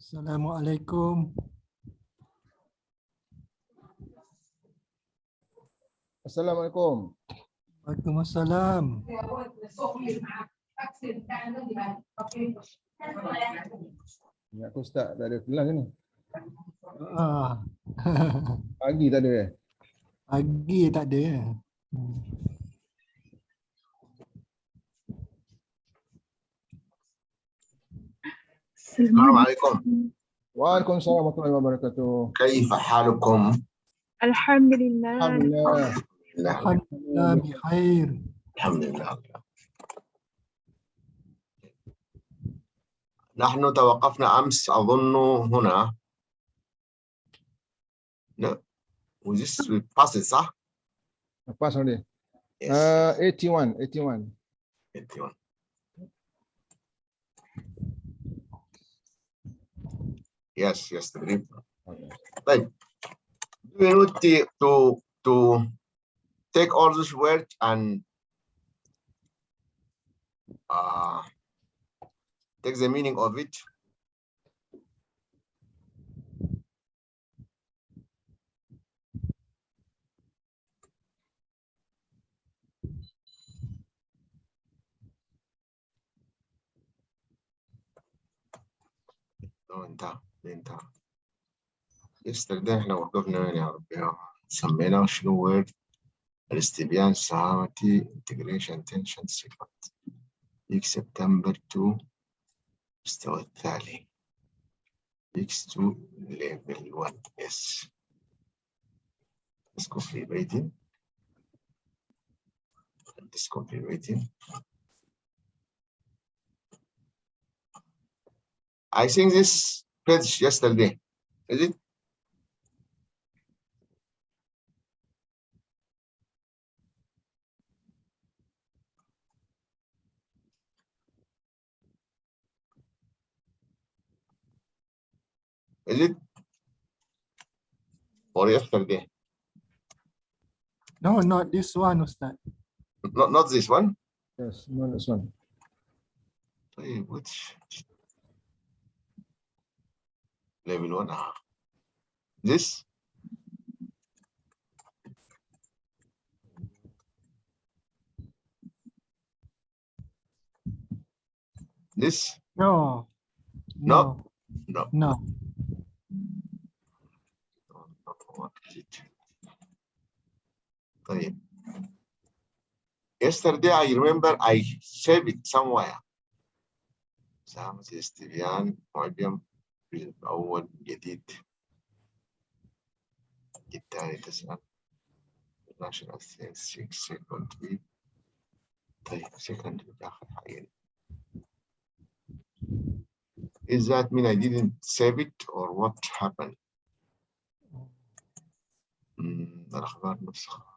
Assalamualaikum. Assalamualaikum. Waalaikumsalam. Ya, aku start tak ada kelas ni. Ah, Pagi tak ada eh? pagi tak ada. السلام عليكم. Waalaikumsalam warahmatullahi wabarakatuh. كيف حالكم؟ الحمد لله. Alhamdulillah. Alhamdulillah bikhair. الحمد لله. نحن توقفنا أمس أظن هنا. No, we just we passed it, صح؟ Lepas ni. Yes. 81. 81. Yes, تقريبا. طيب. Do you need to take all this word and take the meaning of it? انت yesterday احنا وقفنا وين يا ربي؟ سميناه شنو word؟ الاستبيان سهامتي integration tension صفات week September 2 المستوى الثاني x2 level 1 yes. Let's complete rating. Let's complete rating. I think this page yesterday, is it? Is it? Or yesterday? No, not this one, Ustaz. Not this one. Yes, no, this one. Hey, which level 1? This? This? No. No. No. No. No. What is it? طيب. Yesterday I remember I saved it somewhere. سامة الاستبيان معجم الأول جديد الثاني 9 12 6 secondary. طيب secondary داخل حقيقي. Is that mean I didn't save it or what happened? الأخبار نسخة.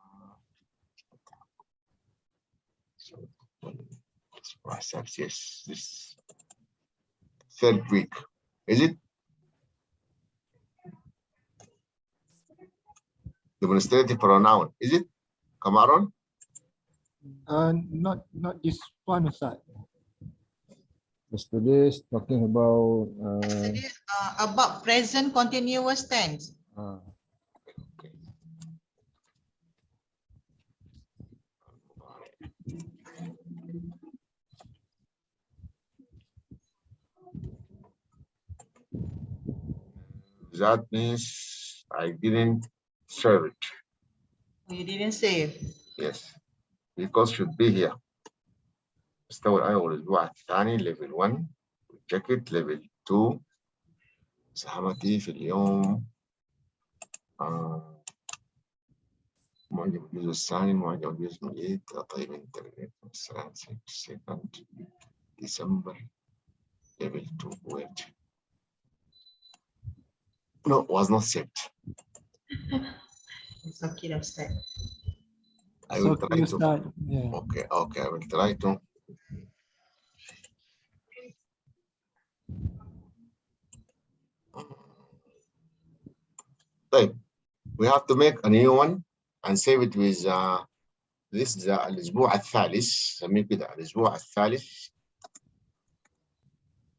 Yes, this third week. Is it? Demonstrative pronoun. Is it? Kamaron? Not this one, Ustaz. Yesterday is talking about About present continuous tense. Okay. That means I didn't serve it. You didn't save. Yes, because should be here. مستوى الأول الأسبوع الثاني level 1 check it level 2 مساهمتي في اليوم معجم الجزء الثاني معجم الجزء الجديد طيب انترنت مثلا 6 ديسمبر level 2. Wait. No, was not saved. It's okay, Ustaz. I will So, try to. Ustaz. Yeah. Okay, okay, I will try to. طيب, we have to make a new one and save it with this is الأسبوع الثالث. سميه كده الأسبوع الثالث.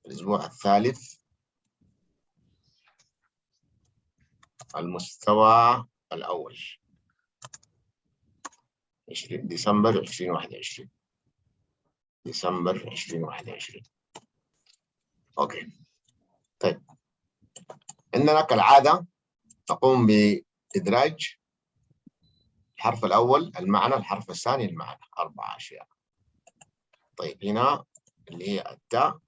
الأسبوع الثالث المستوى الأول 20 ديسمبر 2021. ديسمبر 2021. اوكي. طيب, عندنا كالعادة نقوم بإدراج الحرف الأول المعنى، الحرف الثاني المعنى، 4 أشياء. طيب, هنا اللي هي التاء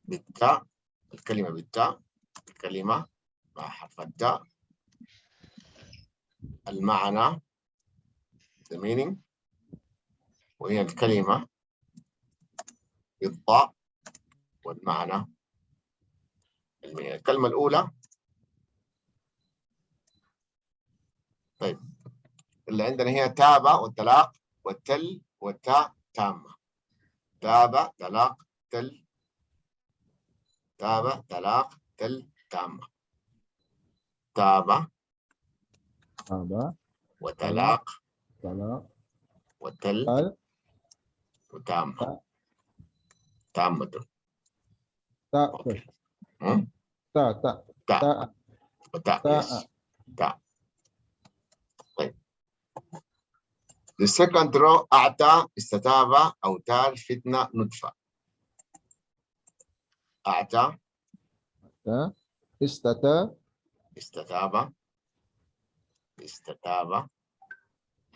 بالتاء، الكلمة بالتاء، الكلمة مع حرف التاء، المعنى the meaning، وهي الكلمة بالطاء والمعنى المعنى. الكلمة الأولى طيب اللي عندنا هي تابع والطلاق والتل والتاء تامة. تابع طلاق تل، تابع طلاق تل تامة. تابع وطلاق وتل وتامة. تامة. أوكي. تاء وتاء. يس. تاء. طيب. The second row أعطى استتابة أوتار فتنة نطفة. أعطى استتابة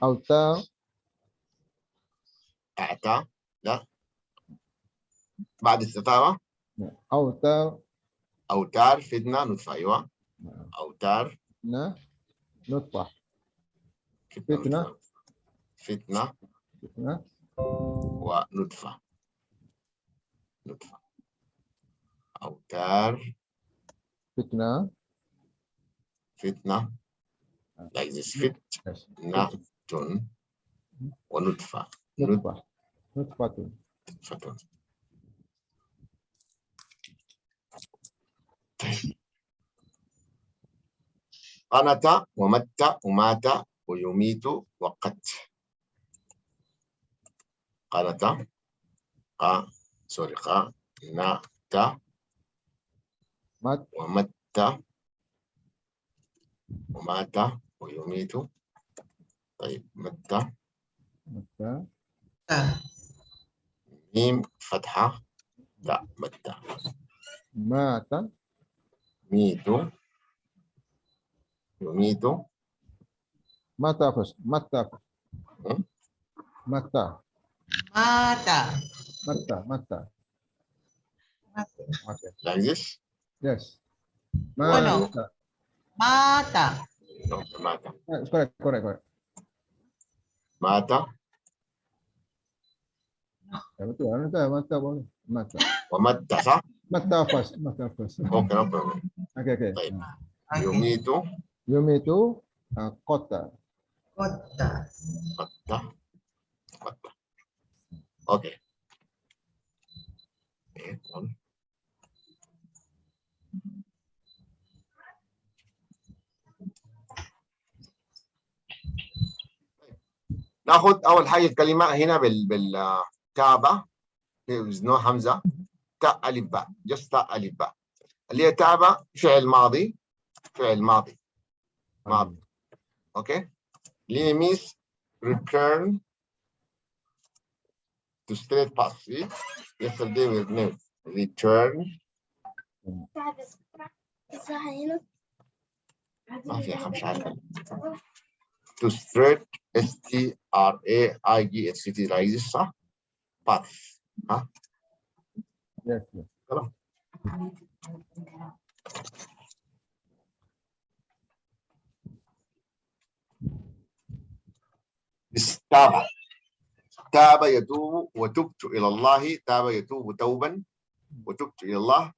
أوتار أعطى لا بعد استتابة أوتار فتنة نطفة. أيوة أوتار نطفة فتنة ونطفة. نطفة. أوتار فتنة like this فتنة ونطفة. نطفة قنت ومت ومات ويميت وقت. قنت قنت ومت ومات ويميت. طيب, مت ميم فتحة لا مت. مات ميت يميت. متى like this. yes Mata. No, مات. correct مات ya, betul mata boleh mata ومت صح؟ mata first اوكي no problem. okay طيب, يميت yumitu kota قطة. اوكي. ناخذ اول حاجه الكلمه هنا بالتابع with no همزه. تاء الف باء just تاء الف باء اللي هي تابع فعل ماضي. فعل ماضي. اوكي. اللي means return to straight past. See? Yesterday we named return. ما في 5 عارفة. to straight S-T-R-A-I-G-H-T like this صح؟ path. ها؟ yes تمام. تاب. تاب يتوب وتبت إلى الله. تاب يتوب توبا وتبت إلى الله.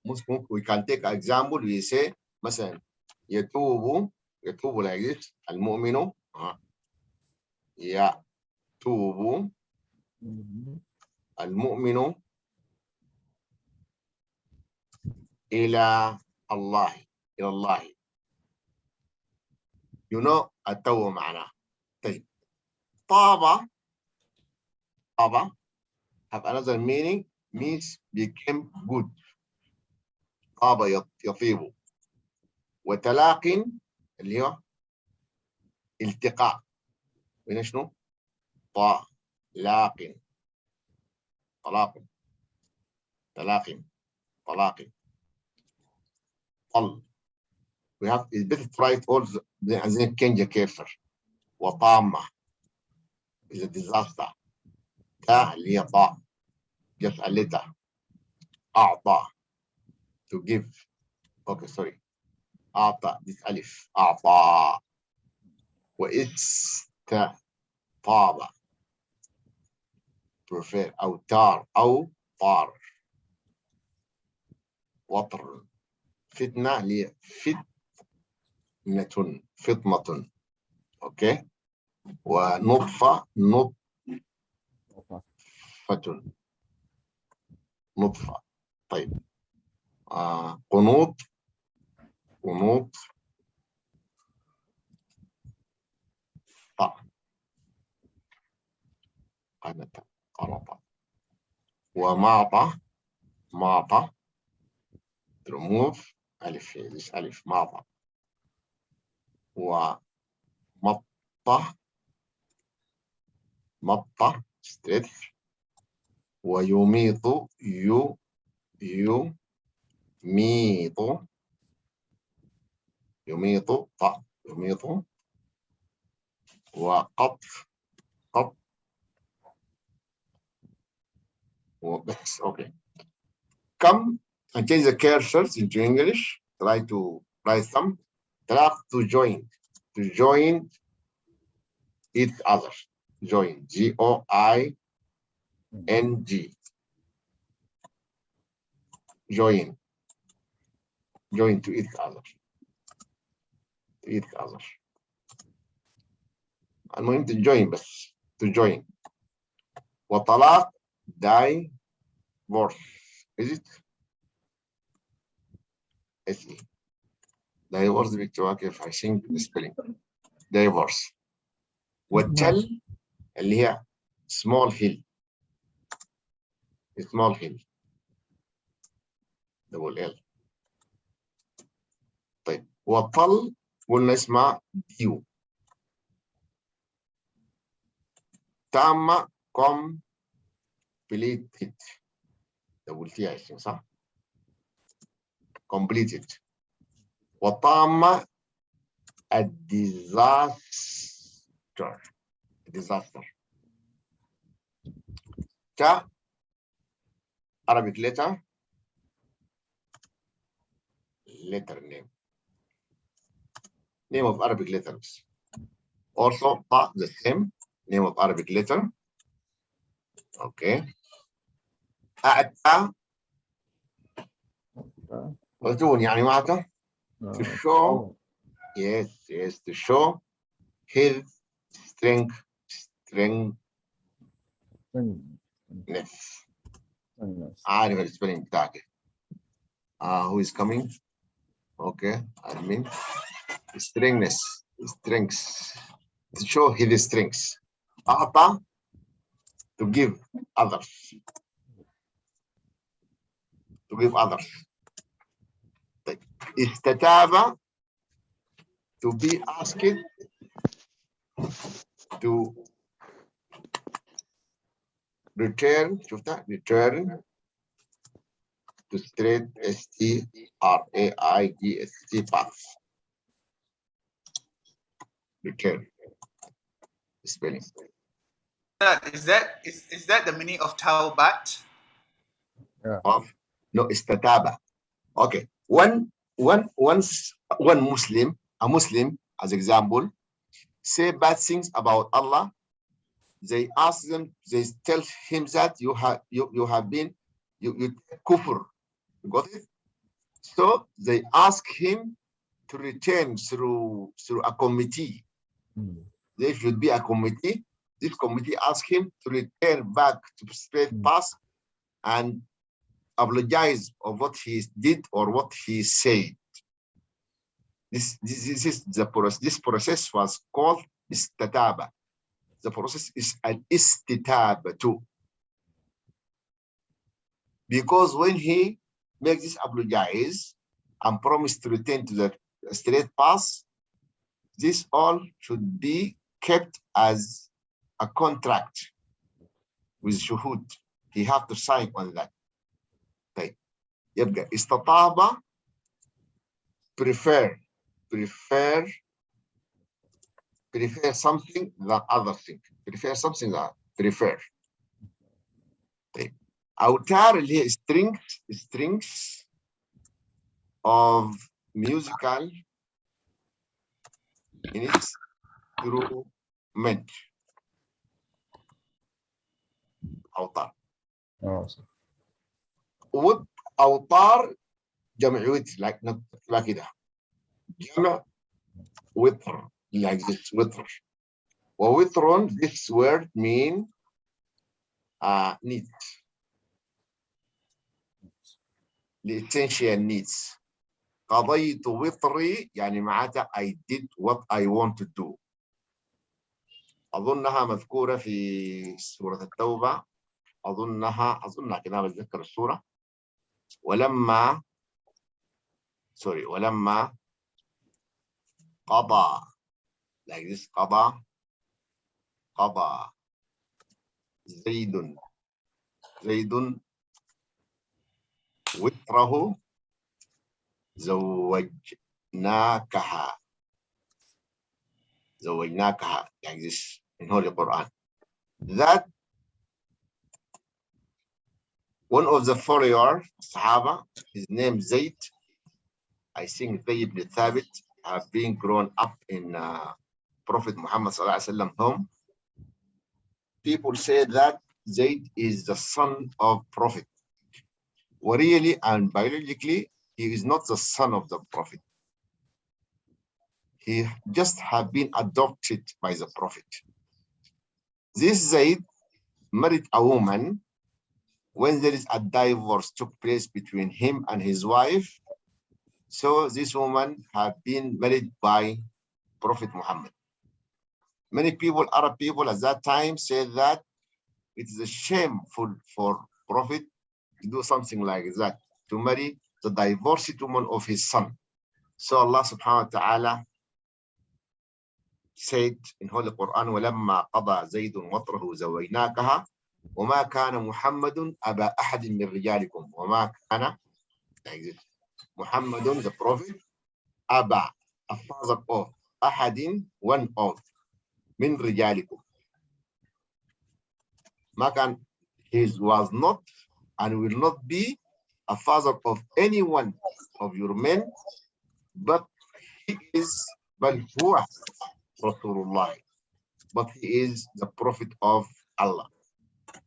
We can take an example. We say مثلا يتوب like this المؤمن يتوب المؤمن إلى الله إلى الله. You know التوبة معناه. طيب طاب have another meaning, means became good. طاب يطيب. وتلاق اللي هو التقاء. هنا شنو؟ طلاق طلاق طلاق طلاق طل. We have it's better to write all the عايزين change كيفر. وطامة is a disaster. تا اللي هي طاء just a letter. أعطى to give. Okay, sorry. أعطى this ألف أعطى. واستطاب prefer أو تار أو طار. وطر فتنة اللي هي فطنة. أوكي. ونطفة نطفة. طيب قنوط قنطة. ومعطى remove ألف this ألف معطى. ومطة stretch. ويميط يميط وقطف وبس. Okay. Come and change the cursors into English. Try to write some. To join each other. Join G-O-I-N-G. Join to each other. المهم to join بس. To join. وطلاق divorce. Is it? S-E. divorce بيكتبوها كيف؟ I think the spelling. divorce. والتل اللي هي small hill. double L. طيب والطل قلنا اسمها ديو. تامة completed double T I think صح؟ completed. والطامة a disaster. Arabic letter name of Arabic letters. Also the same name of Arabic letter. Okay. أعطى يعني معناته to show to show his strengthness. عارف السبيلنج بتاعك. Who is coming? Okay, I mean strengths to show his strengths. أعطى to give others. استتاب to be asked to return to straight S-T-R-A-I-D-S-T path. Return spelling. Is that the meaning of taubat? No, istataba. Okay. One Muslim, a Muslim, as example, say bad things about Allah. They ask them, they tell him that you have been kufr You got it? So they ask him to return through a committee. There should be a committee. This committee asked him to return back to straight path and apologize of what he did or what he said. This is the process. This process was called istataba. The process is an istitaba too. Because when he makes this apologize and promise to return to the straight path, this all should be kept as a contract with shuhud. He have to sign on that. Okay. يبقى استطاب prefer something than other thing. Prefer something than prefer. Okay. أوتار اللي هي strings of musical instrument. أوتار. أوتار جمع وتر like كده. جمع وتر like this وتر. ووتر this word mean needs. The essential needs. قضيت وطري يعني معناتها I did what I want to do. أظنها مذكورة في سورة التوبة. أظنها كده بتذكر السورة. ولما قضى like this قضى زيد وطره زوجناكها like this in Holy Quran. That one of the four Sahaba, his name Zayd, I think Zayd ibn Thabit, have been grown up in Prophet Muhammad sallallahu alaihi wasallam home. People say that Zayd is the son of Prophet. Well, really and biologically, he is not the son of the Prophet. He just have been adopted by the Prophet. This Zayd married a woman when there is a divorce took place between him and his wife. So this woman had been married by Prophet Muhammad. Many people, Arab people at that time, said that it is shameful for Prophet to do something like that, to marry the divorced woman of his son. So Allah subhanahu wa ta'ala said in Holy Quran, وَلَمَّا قَضَى زَيْدٌ وَطْرَهُ زَوَّجْنَاكَهَا وَمَا كَانَ مُحَمَّدٌ أَبَا أَحَدٍ مِّن رِجَالِكُمْ وَمَا كَانَ like this. Muhammadun, the Prophet, Aba, a father of, Ahadin, one of, min rijalikum. Makan, he was not and will not be a father of any one of your men, but he is, bal huwa Rasulullah, but he is the Prophet of Allah,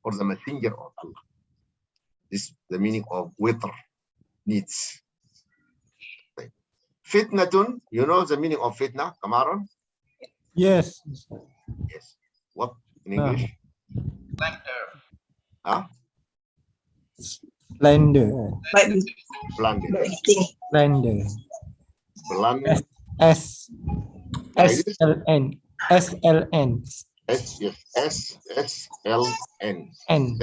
or the messenger of Allah. This is the meaning of witr, needs. Fitnatun, you know the meaning of fitna, Kamaran? Yes. Yes. What in English? Huh? Slender. Blunder. Slender. Blunder. SLN. SLN. S, yes. SLN. N.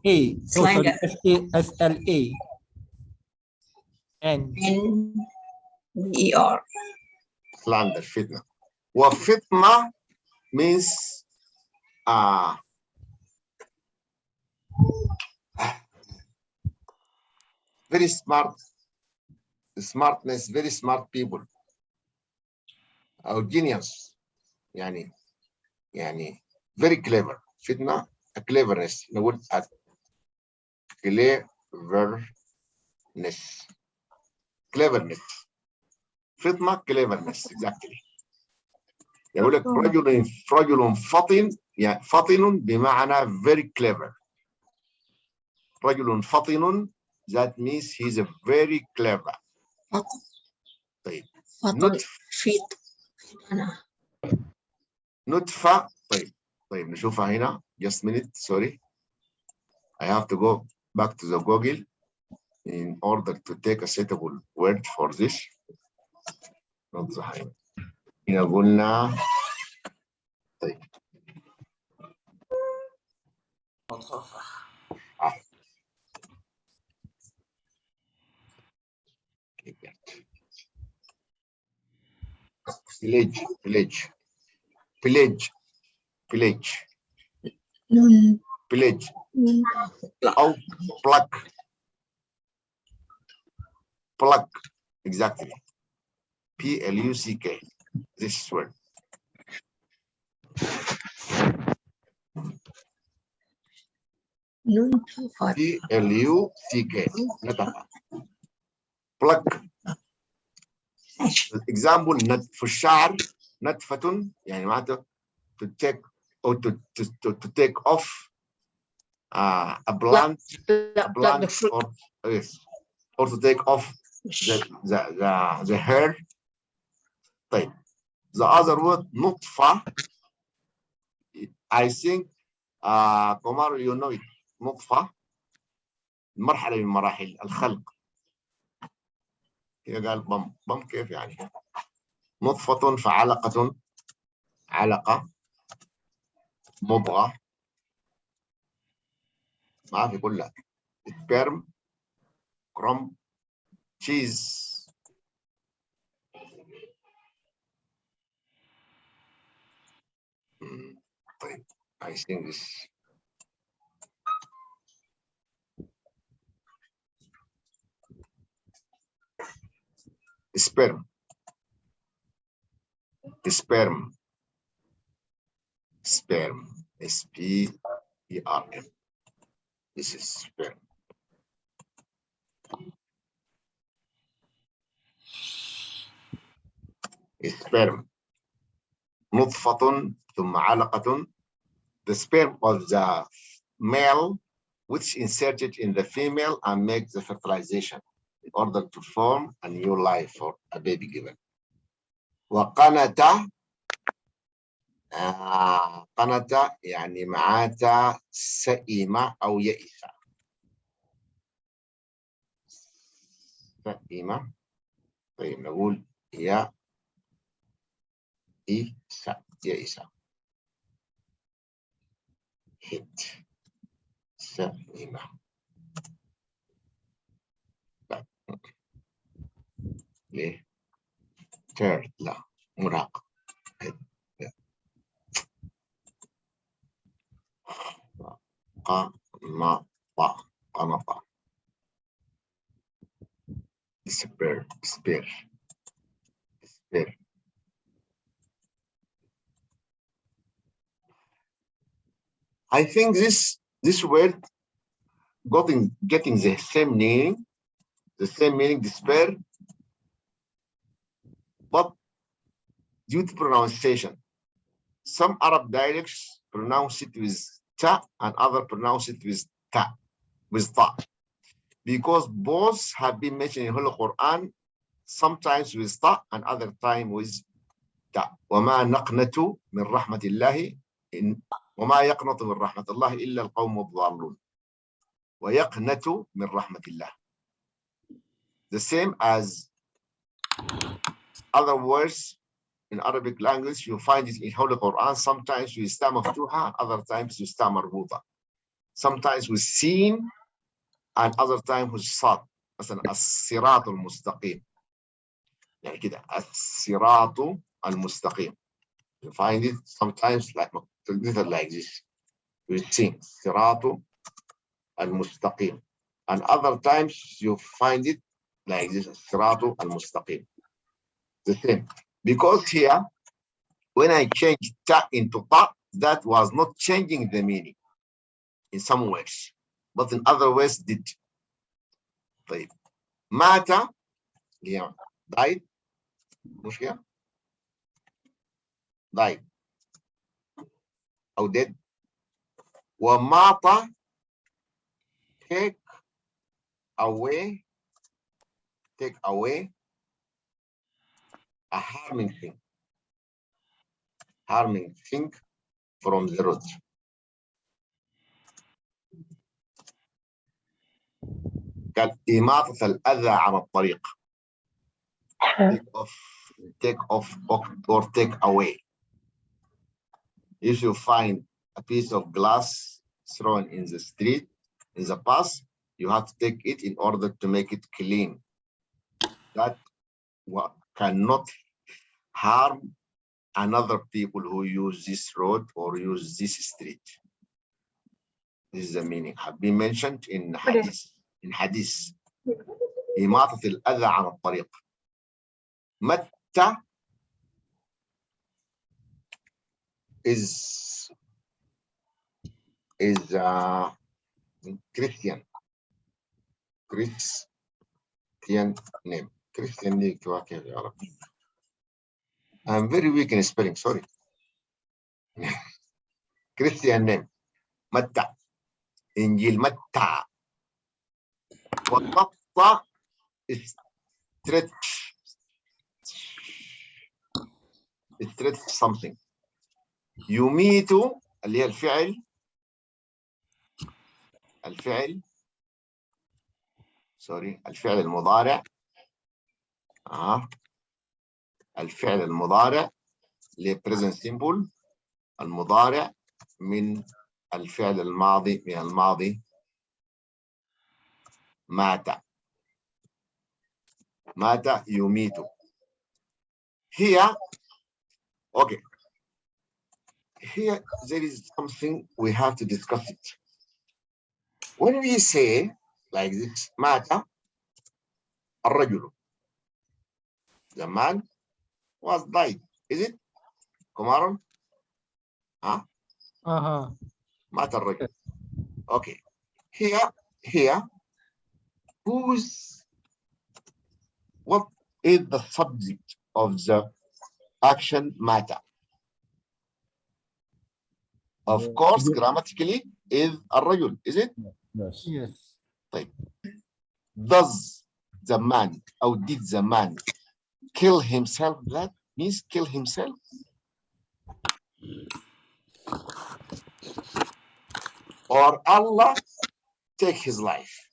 A. Oh, sorry. SLA. N. N-E-R. Slander, fitna. Well, fitna means very smart, smartness, very smart people. Or genius. Yani very clever. Fitna, a cleverness. نقول cleverness. فطنة cleverness exactly. يقول لك رجل فطن يعني فطن بمعنى very clever. رجل فطن that means he's a very clever. طيب فيت أنا نطفة. طيب نشوفها هنا. just minute, sorry. I have to go back to the Google in order to take a suitable word for this. نطفة هنا قلنا. طيب village أو pluck exactly. PLUCK, this word. PLUCK, نتفة. pluck. example في الشعر نتفة يعني معناته to take or to take off a plant or yes, or to take off the hair. طيب the other word نطفة, I think Komar, you know it. نطفة مرحلة من مراحل الخلق. هي قال بم كيف يعني؟ نطفة فعلقة، علقة، مضغة، ما في كلها. sperm, crumb, cheese. طيب I think this. sperm, SPERM. This is sperm. sperm. نطفة ثم علقة. The sperm of the male which inserted in the female and makes the fertilization in order to form a new life for a baby given. وقنت قنت يعني معناتها سئمة أو يئسة. سئمة. طيب نقول يا إيسا يئسة. هيت سئمة. لا ليه؟ تيرد لا مراق. قنطة. despair. I think this word getting the same meaning, despair, but due to pronunciation. Some Arab dialects pronounce it with ta and other pronounce it with ta, because both have been mentioned in Holy Quran, sometimes with ta and other time with ta. وما نقنط من رحمة الله وما يقنط من رحمة الله إلا القوم الضالون. ويقنط من رحمة الله. The same as other words in Arabic language, you find it in Holy Quran, sometimes with ta maftuha, other times with ta marbuta. Sometimes with sin and other times with sad. مثلا الصراط المستقيم. يعني كده الصراط المستقيم. You find it sometimes like this with sin. الصراط المستقيم. And other times you find it like this الصراط المستقيم. The same. Because here, when I changed ta into ta, that was not changing the meaning in some ways, but in other ways did. طيب مات yeah, died مش كده died أو dead. ومات take away a harming thing from the road. قال إماطة الأذى عن الطريق. take off or take away. If you find a piece of glass thrown in the street, in the path, you have to take it in order to make it clean. That cannot harm another people who use this road or use this street. This is the meaning. Have been mentioned in hadith. In hadith. إماطة الأذى عن الطريق. متى is Christian name. Christian name. I'm very weak in spelling, sorry. Christian name. متى. إنجيل متى. والنطة stretch something. يميت اللي هي الفعل المضارع. الفعل المضارع اللي present simple المضارع من الفعل الماضي من الماضي مات يميت. Here, okay. Here there is something we have to discuss it. When we say like this, مات الرجل, the man was died, is it? Kumaran? مات الرجل. Okay. Here, what is the subject of the action matter? Of course, grammatically is الرجل, is it? Yes. Yes. طيب. Does the man or did the man kill himself? That means kill himself. Or Allah take his life?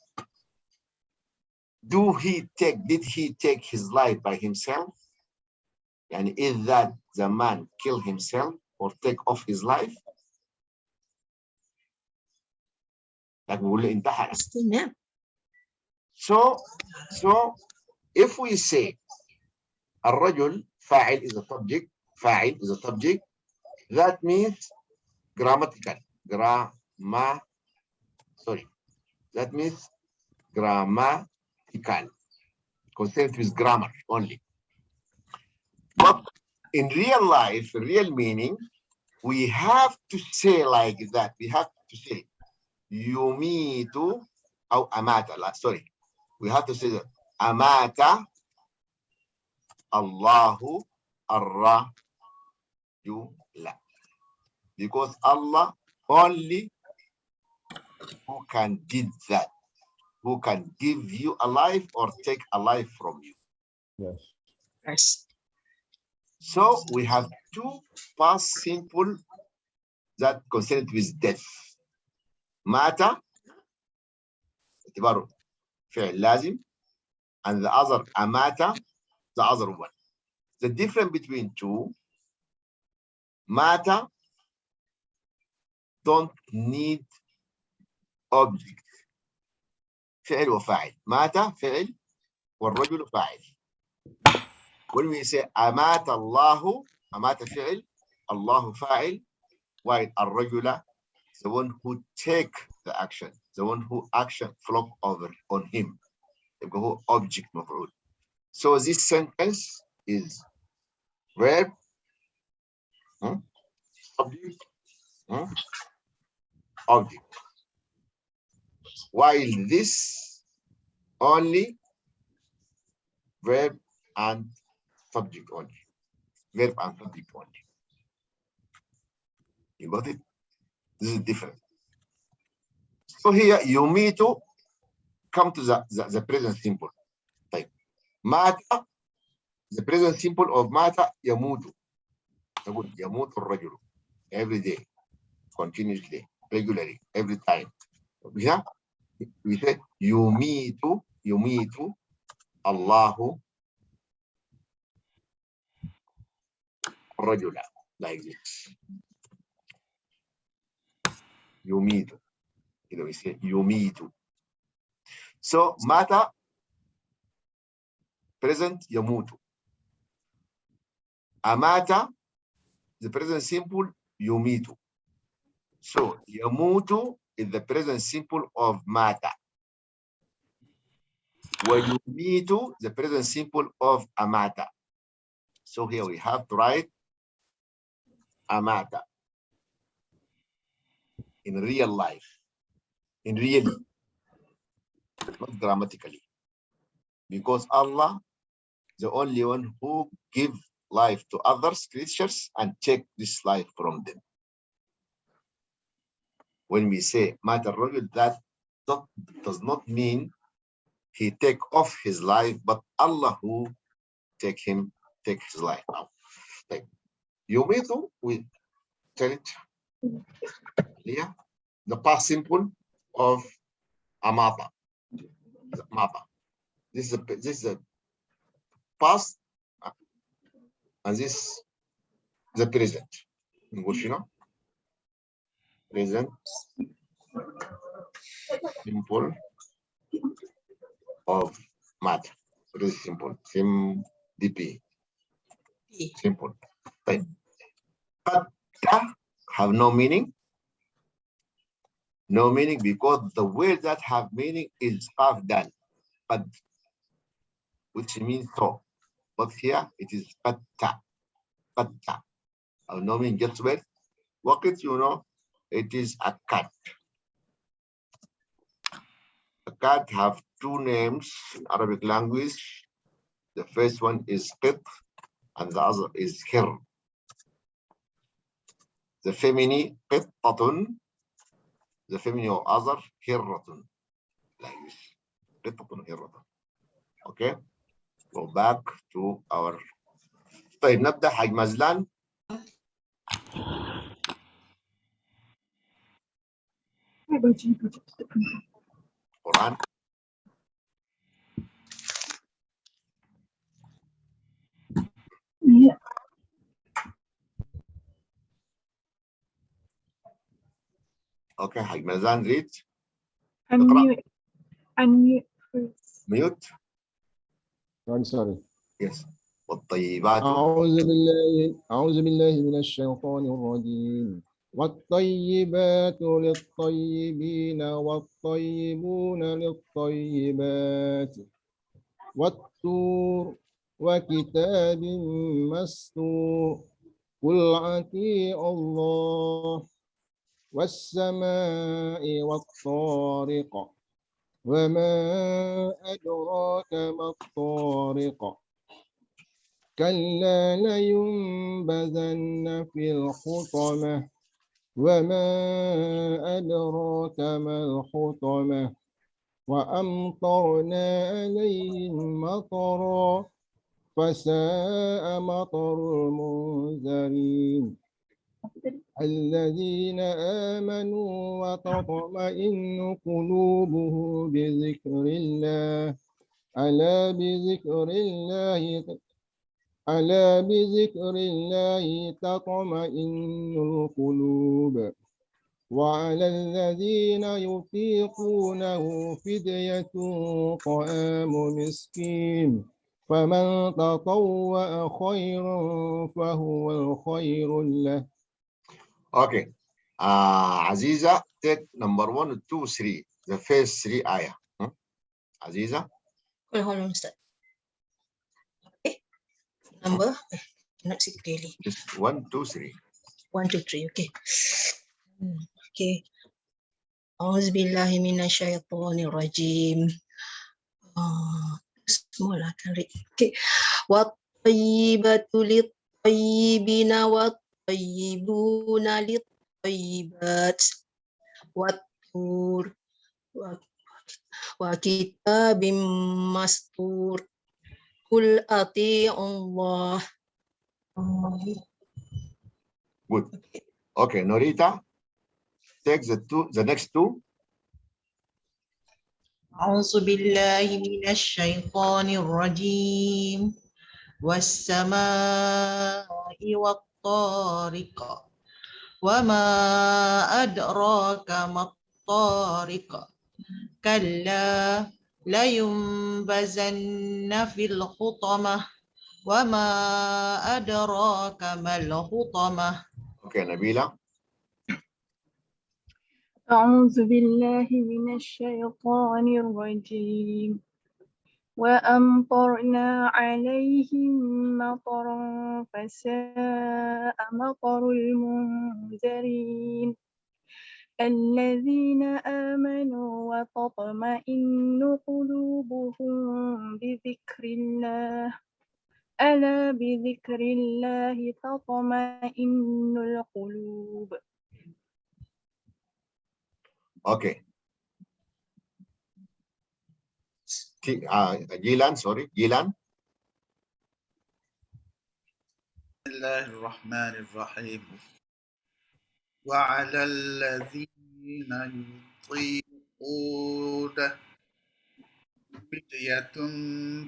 Did he take his life by himself? And is that the man kill himself or take off his life? Like we will انتحر. So if we say الرجل فاعل is a subject, فاعل is a subject, that means grammatical. That means grammatical, concerned with grammar only. But in real life, real meaning, we have to say like that. We have to say yumitu or amata. Sorry, we have to say that amata Allahu arrajula, because Allah only who can did that, who can give you a life or take a life from you. Yes. So we have two past simple that concerned with death. Mata, اعتباره فعل لازم, and the other amata, the other one. The difference between two, mata don't need object. فعل وفاعل. مات فعل والرجل فاعل. When we say أمات الله, أمات فعل, الله فاعل, while الرجل, the one who take the action, the one who action flop over on him, the object مفعول. So this sentence is verb, subject, object. While this only verb and subject only. Verb and subject only. You got it? This is different. So here, yumitu come to the present simple. طيب مات, the present simple of مات يموت. نقول يموت الرجل every day, continuously, regularly, every time. Yeah? We say يميت الله الرجل, like this. يميت. You know, we say يميت. So مات present يموت. أمات the present simple يميت. So يموت is the present simple of مات. ويميت the present simple of أمات. So here we have to write أمات in real life, in really, not grammatically, because Allah, the only one who give life to others, creatures, and take this life from them. When we say مات الرجل, that does not mean he take off his life, but Allah who take his life out. Like يميت, we tell it here, the past simple of amata. This is a past, and this the present. Present simple of matter. Very simple. DP. Simple. But have no meaning. No meaning because the word that have meaning is done, but which means so. But here it is patta. Have no meaning, just word. What it, it is a cat. A cat have two names in Arabic language. The first one is qit and the other is hir. The feminine qittatun, the feminine of other hirratun. Like this. Qittatun hirratun. Okay? Go back to our. طيب نبدأ حاج مزلان. Quran. Yeah. Okay, حاج مزلان read. Unmute first. Mute. Sorry. Yes. والطيبات. أعوذ بالله من الشيطان الرجيم. والطيبات للطيبين والطيبون للطيبات والطور وكتاب مسطور قل أطيعوا الله والسماء والطارق وما أدراك ما الطارق كلا لينبذن في الحطمة وما أدراك ما الحطمة وأمطرنا عليهم مطرا فساء مطر المنذرين الذين آمنوا وتطمئن قلوبهم بذكر الله ألا بذكر الله تطمئن القلوب وعلى الذين يطيقونه فدية طعام مسكين فمن تطوع خيرا فهو خير له. Okay. Aziza, take number 1, 2, 3. The first 3 ayah. Aziza. Hold on, Ustaz. Okay. Number, not see clearly. Just 1, 2, 3. 1, 2, 3. Okay. Okay. Auzubillahi minasyaitonir rajim. Small, I can read. Okay. Wat-tayyibatu lit-tayyibina wat-tayyibuna lit-tayyibat. Wat-tur وكتاب مسطور قل أطيعوا الله. Good. Okay, Norita, take the next two. أعوذ بالله من الشيطان الرجيم والسماء والطارق وما أدراك ما الطارق كلا لينبذن في الحطمة وما أدراك ما الحطمة. Okay, Nabila. أعوذ بالله من الشيطان الرجيم وأمطرنا عليهم مطرا فساء مطر المنذرين الذين آمنوا وتطمئن قلوبهم بذكر الله ألا بذكر الله تطمئن القلوب. Okay. Gilan, sorry, Gilan. بسم الله الرحمن الرحيم وعلى الذين يطيقون فدية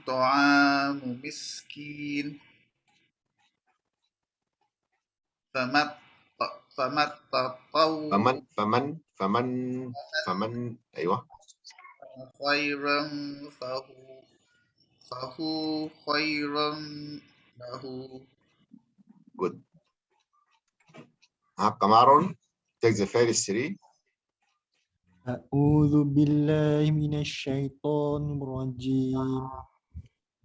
طعام مسكين فمن تطوع فمن أيوة. خيرا فهو خيرا له. Good. Kamaron, take the first three. أعوذ بالله من الشيطان الرجيم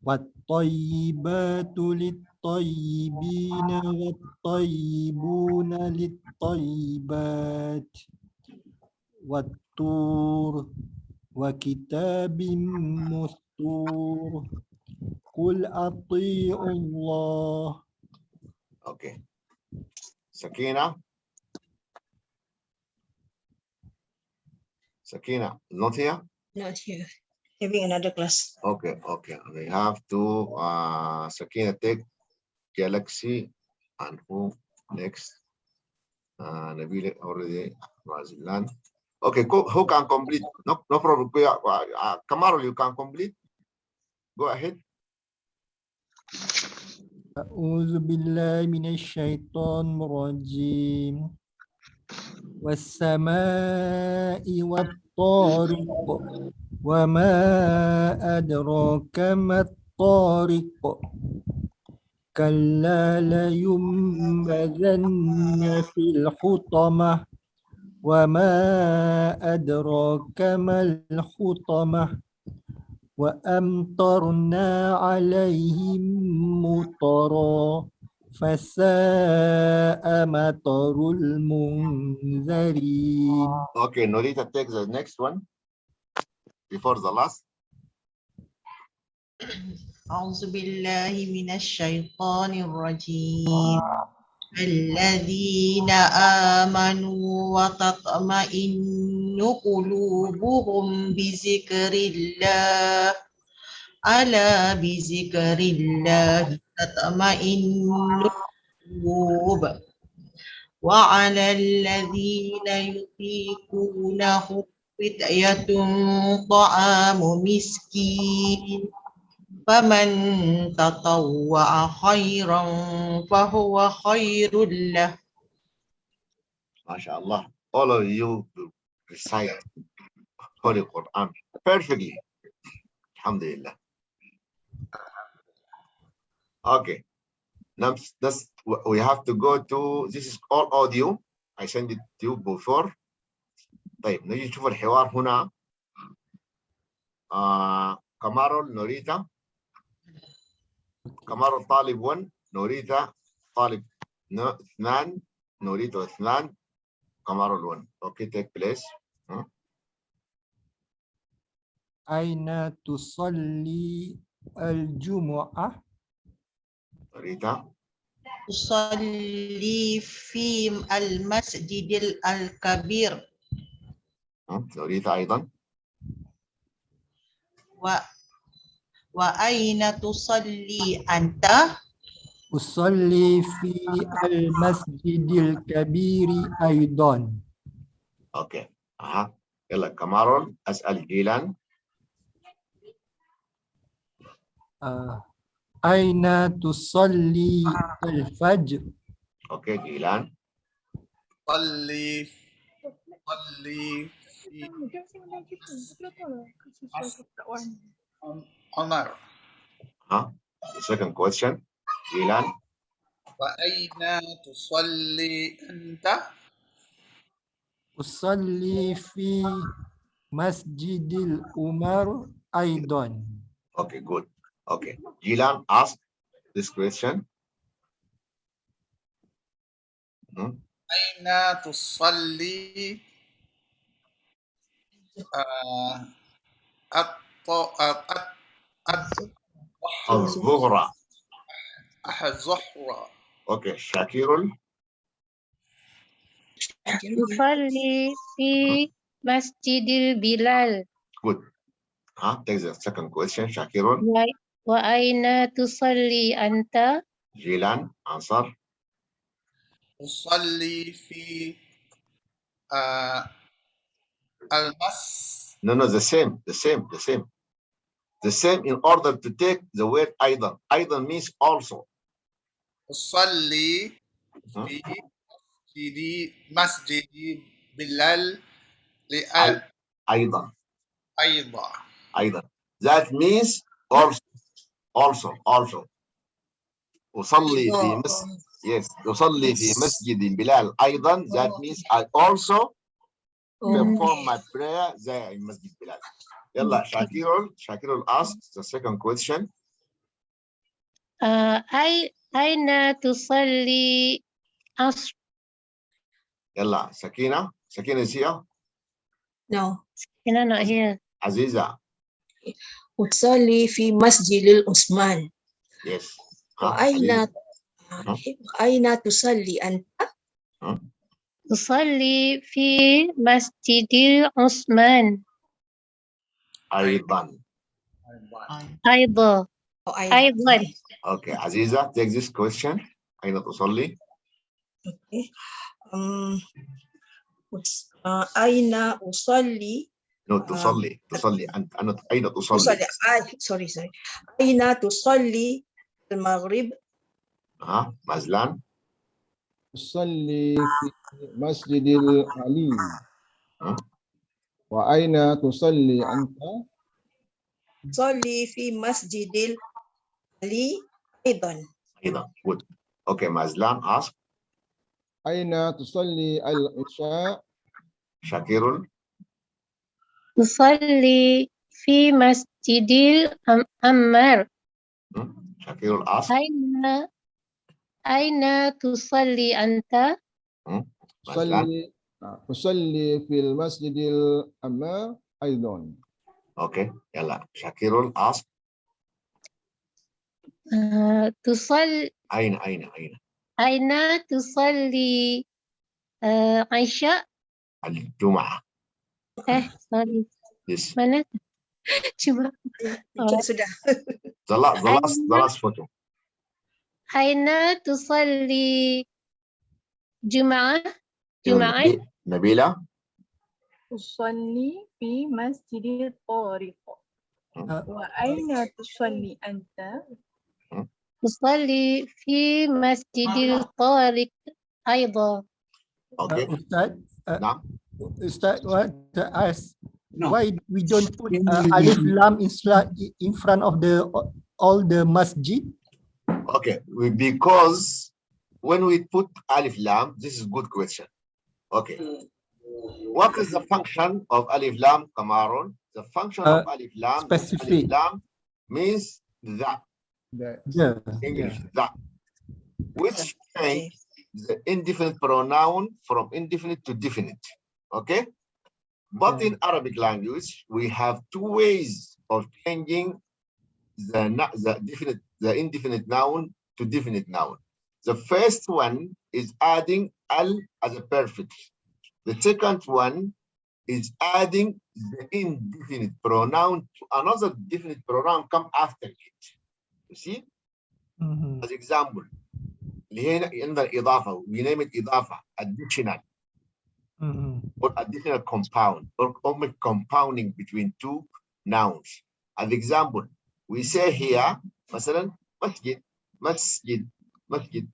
والطيبات للطيبين والطيبون للطيبات والطور وكتاب مسطور قل أطيعوا الله. Okay. Sakina. Sakina, not here? Not here. Having another class. Okay, okay. We have to Sakina take Galaxy and who next? Nabila already Razilan. Okay, who can complete? No problem. Kamarul, you can complete. Go ahead. أعوذ بالله من الشيطان الرجيم والسماء والطارق وما أدراك ما الطارق كلا لينبذن في الحطمة وما أدراك ما الحطمة وأمطرنا عليهم مطرا فساء مطر المنذرين. Okay, Norita take the next one before the last. أعوذ بالله من الشيطان الرجيم الذين آمنوا وتطمئن قلوبهم بذكر الله ألا بذكر الله تطمئن القلوب وعلى الذين يطيقونه فدية طعام مسكين فمن تطوع خيرا فهو خير له. MashaAllah. All of you recite Holy Quran perfectly. Alhamdulillah. Okay. Now this, we have to go to, this is all audio. I sent it to you before. طيب نجي نشوف الحوار هنا. كمارول نوريتا. كمارول طالب 1 نوريتا طالب 2 نوريتا 2 كمارول 1. Okay, take place. أين تصلي الجمعة؟ نوريتا. أصلي في المسجد الكبير. نوريتا أيضا. وأين تصلي أنت؟ أصلي في المسجد الكبير أيضا. اوكي اها يلا كمارون اسال جيلان. أين تصلي الفجر؟ اوكي جيلان. صلي في عمر. ها the second question جيلان. وأين تصلي أنت؟ أصلي في مسجد الأمر أيضا. Okay, good. Okay, Gilan ask this question. أين تصلي الظهر. الظهر. Okay, Shakirul. أصلي في مسجد البلال. Good. Take the second question, Shakirul. وأين تصلي أنت؟ Gilan, answer. أصلي في المس. No, the same. The same in order to take the word أيضا. أيضا means also. أصلي في مسجد بلال أيضا. أيضا. That means also. أصلي في yes. أصلي في مسجد بلال أيضا. That means I also perform my prayer there in Masjid Bilal. يلا Shakirul asks the second question. أين تصلي عصر؟ يلا Sakina is here. No. Sakina not here. Aziza. أصلي في مسجد العثمان. Yes. أين تصلي أنت؟ أصلي في مسجد العثمان. أيضا. Okay, Aziza, take this question. أين تصلي? Okay. أين أصلي؟ No, تصلي. أنا أين تصلي؟ sorry. أين تصلي المغرب؟ مزلان. أصلي في مسجد العلي. وأين تصلي أنت؟ أصلي في مسجد العلي أيضا. Good. Okay, Mazlan ask. أين تصلي العشاء؟ Shakirul. أصلي في مسجد الأمر. Shakirul ask. أين تصلي أنت؟ أصلي في المسجد الأمر أيضا. Okay, يلا Shakirul ask. تصلي أين تصلي عشاء؟ الجمعة. sorry. Yes. Mana? Cuma. Sudah. The last photo. أين تصلي جمعة؟ نبيلة. أصلي في مسجد الطارق. وأين تصلي أنت؟ أصلي في مسجد الطارق أيضا. Okay. Ustaz, what to ask? Why we don't put alif lam in front of all the masjid? Okay, because when we put alif lam, this is a good question. Okay. What is the function of alif lam, Kamaron? The function of alif lam, specific. Alif lam means that. English, that. Which change the indefinite pronoun from indefinite to definite. Okay? But in Arabic language, we have two ways of changing the indefinite noun to definite noun. The first one is adding al as a perfect. The second one is adding the indefinite pronoun to another definite pronoun come after it. You see? As example, اللي هنا عندنا إضافة, we name it إضافة, additional, or additional compound, or compounding between two nouns. As example, we say here, مثلا, masjid, masjid, masjid,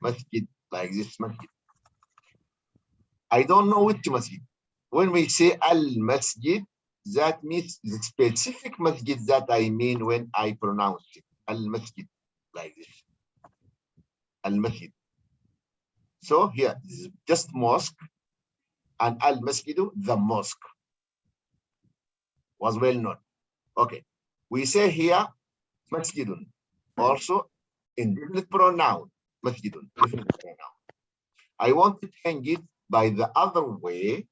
masjid, like this, masjid. I don't know which masjid. When we say al-masjid, that means the specific masjid that I mean when I pronounce it. Al-masjid, like this. Al-masjid. So here, this is just mosque, and al-masjidu, the mosque, was well known. Okay. We say here, masjidun, also indefinite pronoun, masjidun, definite pronoun. I want to change it by the other way,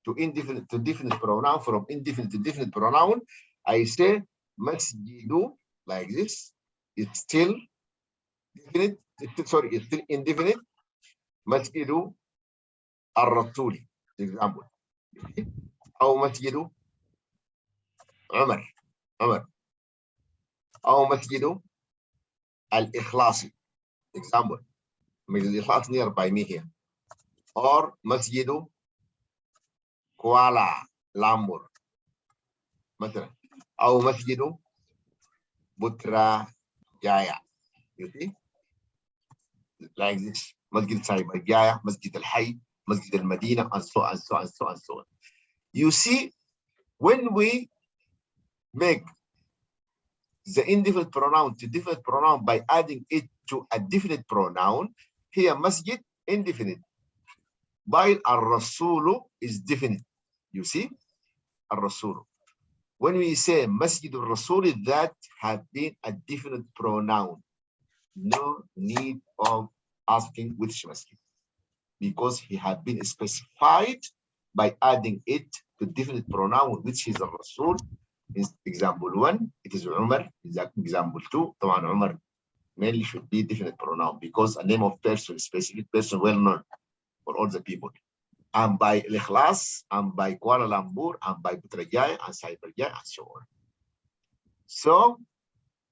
to indefinite to definite pronoun, from indefinite to definite pronoun. I say masjidu, like this. It's still definite, sorry, it's still indefinite. Masjidu al-Rasuli, example. أو مسجد عمر أو مسجد الإخلاص, example. Masjid al-Ikhlas nearby me here. Or مسجد Kuala Lumpur, مثلا, أو مسجد Putra Jaya. You see, like this. Masjid Cyber Jaya, Masjid Al Hayy, Masjid Al Medina, and so on, so on, so on, so on. You see, when we make the indefinite pronoun to definite pronoun by adding it to a definite pronoun, here Masjid indefinite, while Ar-Rasulu is definite. You see, Ar-Rasulu. When we say Masjid al-Rasuli, that have been a definite pronoun. No need of asking which masjid, because he had been specified by adding it to definite pronoun, which is a Rasul. In example 1, it is Umar. Example 2, طبعا Umar mainly should be definite pronoun, because a name of person, specific person, well known for all the people. And by Al-Ikhlas, and by Kuala Lumpur, and by Putrajaya, and Cyberjaya, and so on. So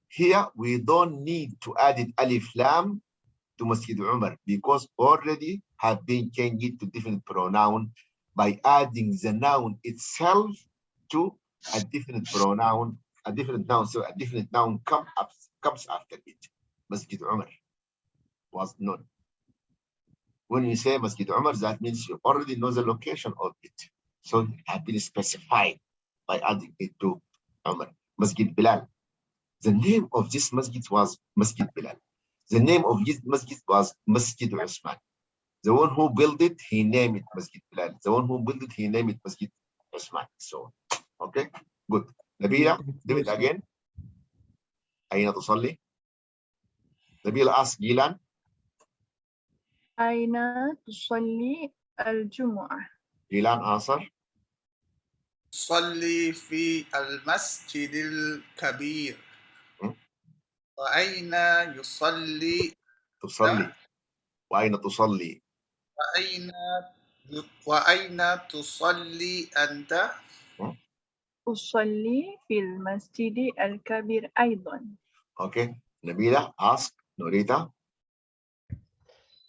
here we don't need to add it Alif Lam to Masjid Umar, because already have been changed to definite pronoun by adding the noun itself to a definite pronoun, a different noun. So a definite noun comes after it. Masjid Umar was known. When you say Masjid Umar, that means you already know the location of it. So it had been specified by adding it to Umar. Masjid Bilal. The name of this masjid was Masjid Bilal. The name of this masjid was Masjid Usman. The one who built it, he named it Masjid Bilal. The one who built it, he named it Masjid Usman. So, okay, good. Nabila, do it again. أين تصلي? Nabila asked Gilan. أين تصلي الجمعة؟ Gilan answer. صلي في المسجد الكبير. وأين يصلي؟ تصلي. وأين تصلي؟ وأين تصلي أنت؟ أصلي في المسجد الكبير أيضا. Okay. Nabila ask Norita.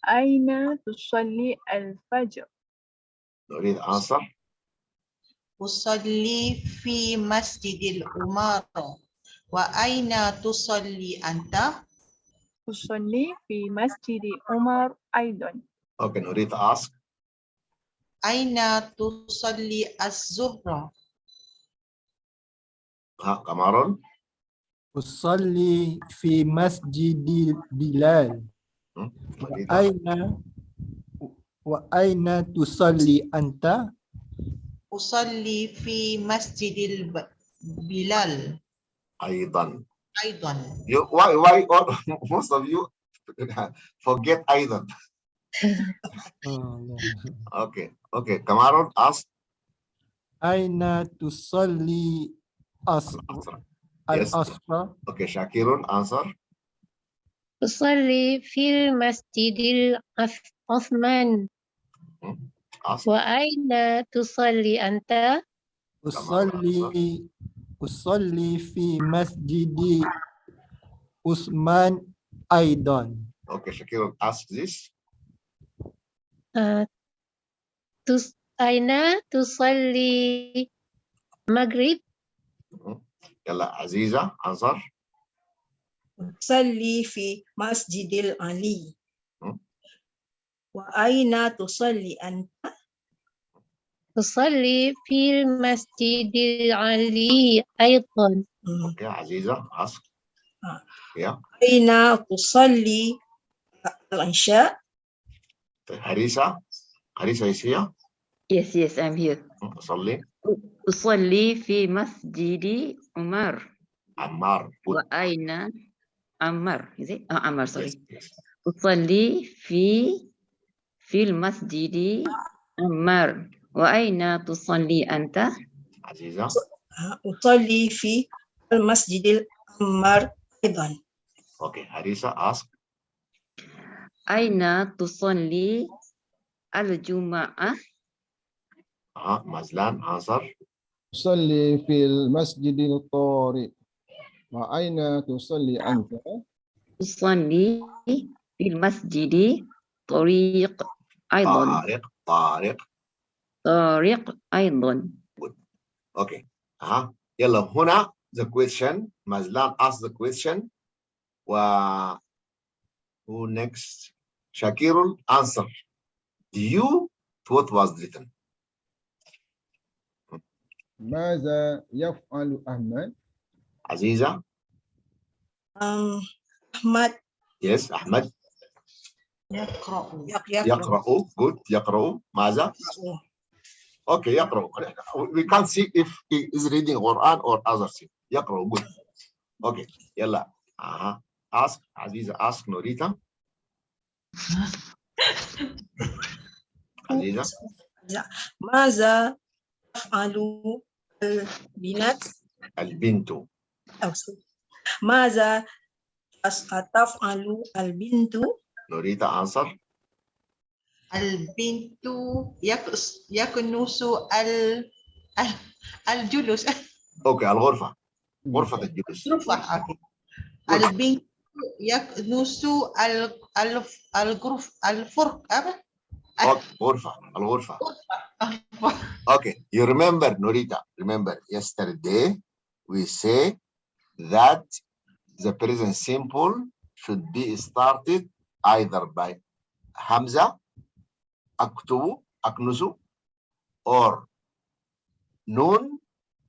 أين تصلي الفجر؟ Norita answer. أصلي في مسجد الأمارة. وأين تصلي أنت؟ أصلي في مسجد عمر أيضا. Okay, Norita ask. أين تصلي الظهر؟ Kamaron. أصلي في مسجد بلال. وأين تصلي أنت؟ أصلي في مسجد بلال أيضا. أيضا. Why most of you forget أيضا? Okay. Kamaron ask. أين تصلي العصر؟ Okay, Shakirun answer. أصلي في المسجد العثمان. ask. وأين تصلي أنت؟ أصلي في مسجد عثمان أيضا. Okay, Shakir, ask this. أين تصلي مغرب؟ يلا عزيزة answer. أصلي في مسجد العلي. Hmm. وأين تصلي أنت؟ أصلي في المسجد العلي أيضا. Okay, عزيزة ask. Yeah. أين تصلي العشاء؟ هريسة is here. Yes, I'm here. صلي. أصلي في مسجد عمر. عمار. Good. وأين عمر؟ Is it? عمر, sorry. Yes, yes. أصلي في المسجد عمر. وأين تصلي أنت؟ عزيزة. أصلي في المسجد الأمر أيضا. Okay, هريسة ask. أين تصلي الجمعة؟ مزلان answer. تصلي في المسجد الطارئ. وأين تصلي أنت؟ تصلي في المسجد طريق أيضا. طارق أيضا. Okay. يلا هنا the question. مزلان ask the question. Who next? Shakirul answer. Due to what was written. ماذا يفعل أحمد؟ عزيزة. أحمد. Yes, Ahmed. يقرأ. يقرأ. Good. يقرأ. ماذا? Okay, يقرأ. We can't see if he is reading Quran or other thing. يقرأ. Good. Okay. يلا. Ask. عزيزة ask Norita. عزيزة. ماذا تفعل البنات؟ البنت. ماذا تفعل البنت؟ Norita answer. البنت يكنس الجلوس. Okay, الغرفة. غرفة الجلوس. البنت يكنس الغرفة. Okay, you remember Norita, remember yesterday we say that the present simple should be started either by Hamza, aktubu, aknusu, or nun,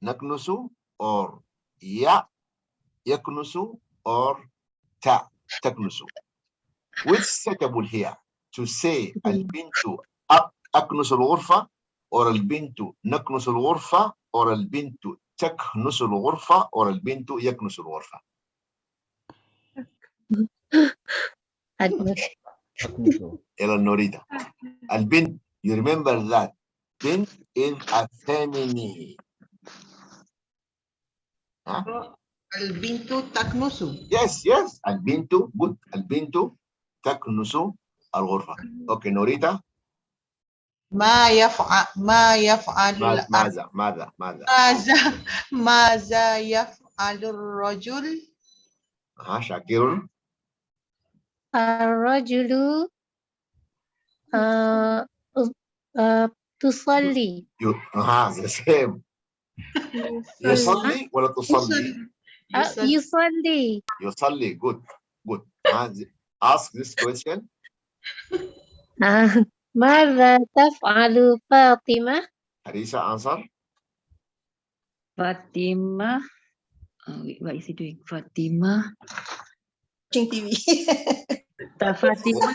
naknusu, or ya, yaknusu, or ta, taknusu. Which suitable here to say al-bintu aknusu al-ghurfa, or al-bintu naknusu al-ghurfa, or al-bintu taknusu al-ghurfa, or al-bintu yaknusu al-ghurfa? Ella Norita. Al-bint, you remember that bint is a feminine. البنت تكنس. Yes. Al-bintu, good. Al-bintu taknusu al-ghurfa. Okay, Norita. ماذا يفعل الرجل؟ Shakir. الرجل تصلي. The same. يصلي ولا تصلي؟ يصلي. يصلي. Good. Ask this question. ماذا تفعل فاطمة؟ Harisa answer. Fatima. What is he doing? Fatima. Watching TV. Fatima.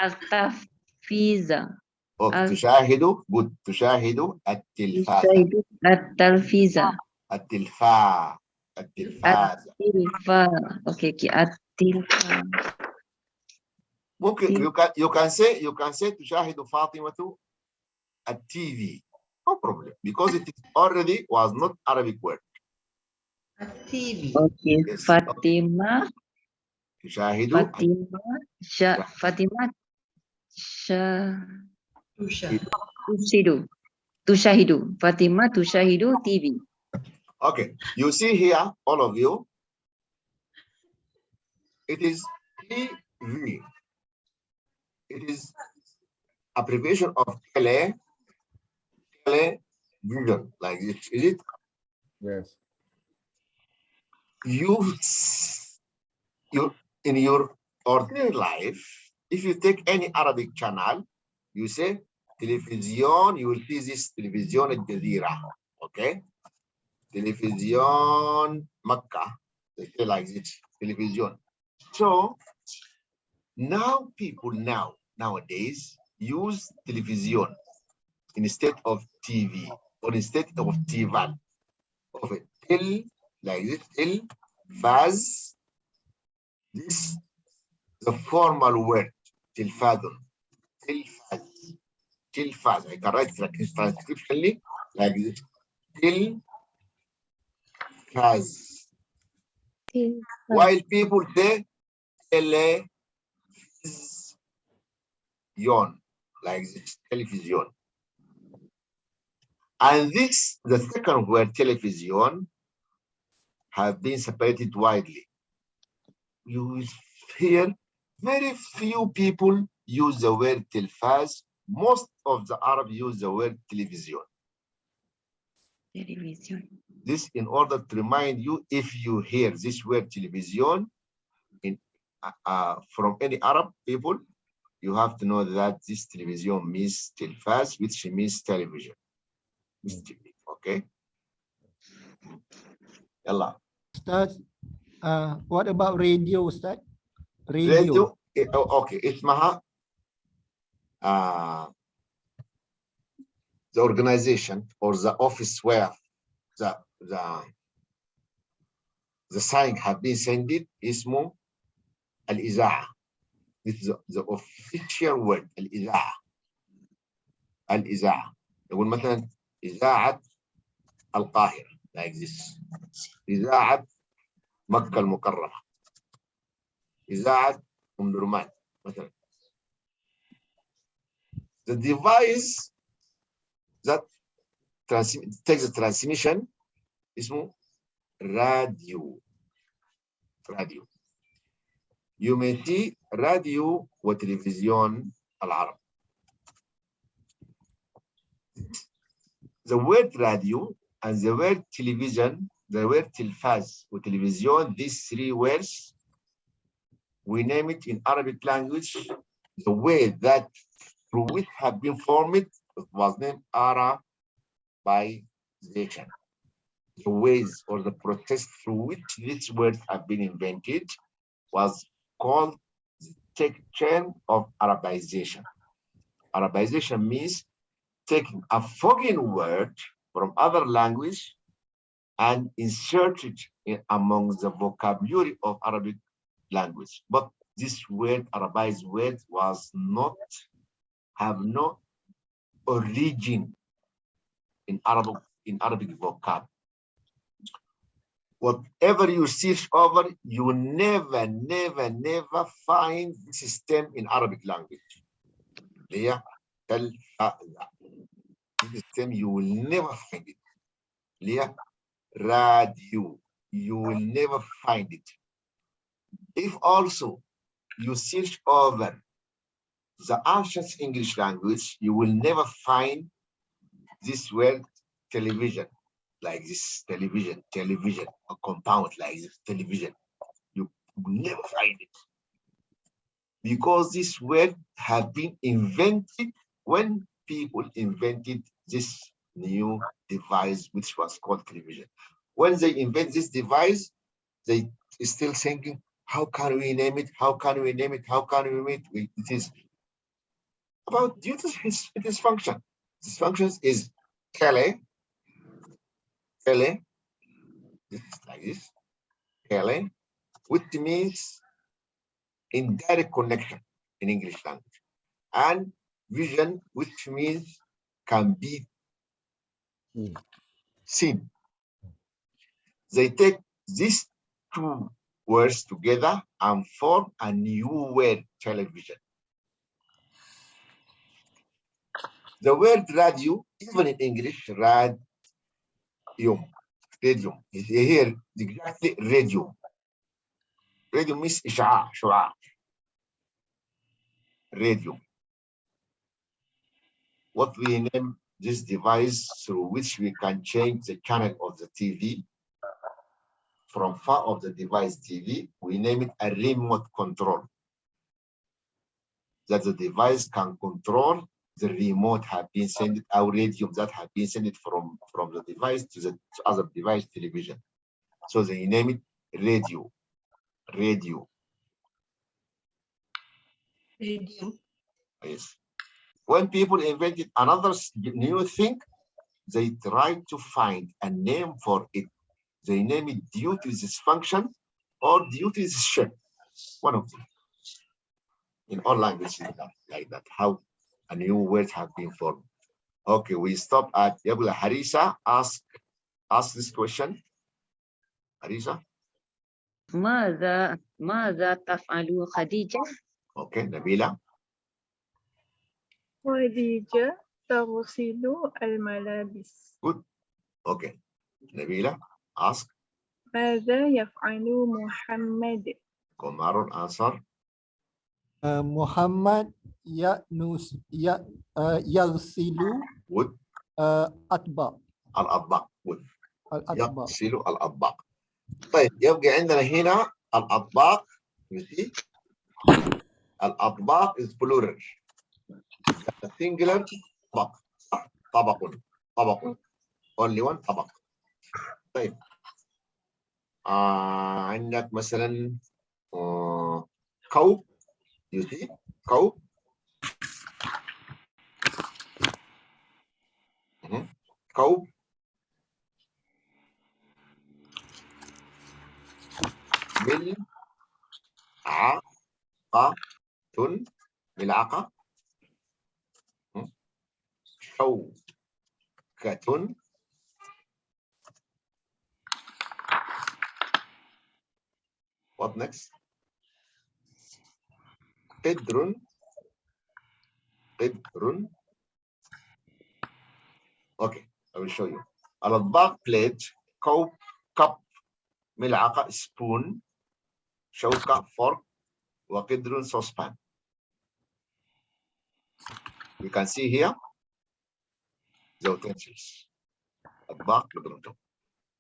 التلفزة. تشاهد. Good. تشاهد التلفاز. التلفزة. التلفاز. Okay. التلفاز. ممكن you can say تشاهد فاطمة التي. No problem because it already was not Arabic word. التي. Okay. Yes. Fatima. تشاهد Fatima Tusha. tushahidu. Fatima tushahidu TV. Okay, you see here, all of you, it is TV. It is abbreviation of television, like this. Is it? Yes. You in your ordinary life, if you take any Arabic channel, you say television, you will see this television Al Jazeera, okay? Television Makkah, they say like this, television. So now people nowadays use television instead of TV or instead of TV, of a tel, like this, faz. This the formal word tilfadun, tilfaz. I can write transcriptionally like this, tilfaz. While people say television, like this, television. And this, the second word, television, have been separated widely. You hear very few people use the word telfaz. Most of the Arab use the word television. Television. This in order to remind you, if you hear this word television in from any Arab people, you have to know that this television means telfaz, which means television. Okay. Yalla. Ustaz, what about radio, Ustaz? Radio. Okay, اسمها the organization or the office where the sign have been sent it اسمه الإذاعة. This is the official word الإذاعة. الإذاعة. نقول مثلا إذاعة القاهرة like this. إذاعة مكة المكرمة. إذاعة أم درمان مثلا. The device that takes the transmission اسمه راديو. راديو. You may see راديو وتلفزيون العرب. The word radio and the word television, the word tilfaz وتلفزيون, these three words, we name it in Arabic language the way that through which have been formed was named Arabization. The ways or the process through which these words have been invented was called the chain of Arabization. Arabization means taking a foreign word from other language and insert it among the vocabulary of Arabic language. But this word, Arabized word, have no origin in Arabic vocab. Whatever you search over, you will never find this stem in Arabic language. This stem, you will never find it. Radio, you will never find it. If also you search over the ancient English language, you will never find this word television, like this, television, a compound like this, television. You will never find it. Because this word have been invented when people invented this new device, which was called television. When they invent this device, they still thinking, how can we name it? How can we name it? How can we name it? It is about due to its function. This function is tele, this is like this, tele, which means indirect connection in English language, and vision, which means can be seen. They take these two words together and form a new word, television. The word radio, even in English, radium, is here exactly radio. Radio means إشعاع, شعاع. Radio. What we name this device through which we can change the channel of the TV from far of the device TV, we name it a remote control. That the device can control the remote have been sent our radio that have been sent from the device to the other device television. So they name it radio. Radio. Radio. Yes. When people invented another new thing, they tried to find a name for it. They name it due to this function or due to this shape. One of them. In all languages like that, how a new word have been formed. Okay, we stop at Yabula. Harisa, ask this question. Harisa. ماذا تفعل خديجة؟ Okay, Nabila. خديجة تغسل الملابس. Good. Okay. Nabila, ask. ماذا يفعل محمد؟ Komarun, answer. Muhammad yaghsilu Wood. atba. الأطباق. Wood. الأطباق. يغسل الأطباق. طيب يبقى عندنا هنا الأطباق. You see? الأطباق is plural. The singular طبق. طبق. Only one طبق. طيب. عندك مثلا كوب. You see? كوب. كوب. ملعقة. شوكة. What next? قدر. Okay, I will show you. الأطباق plate, كوب, cup, ملعقة, spoon, شوكة, fork, وقدر, saucepan. You can see here the utensils. أطباق.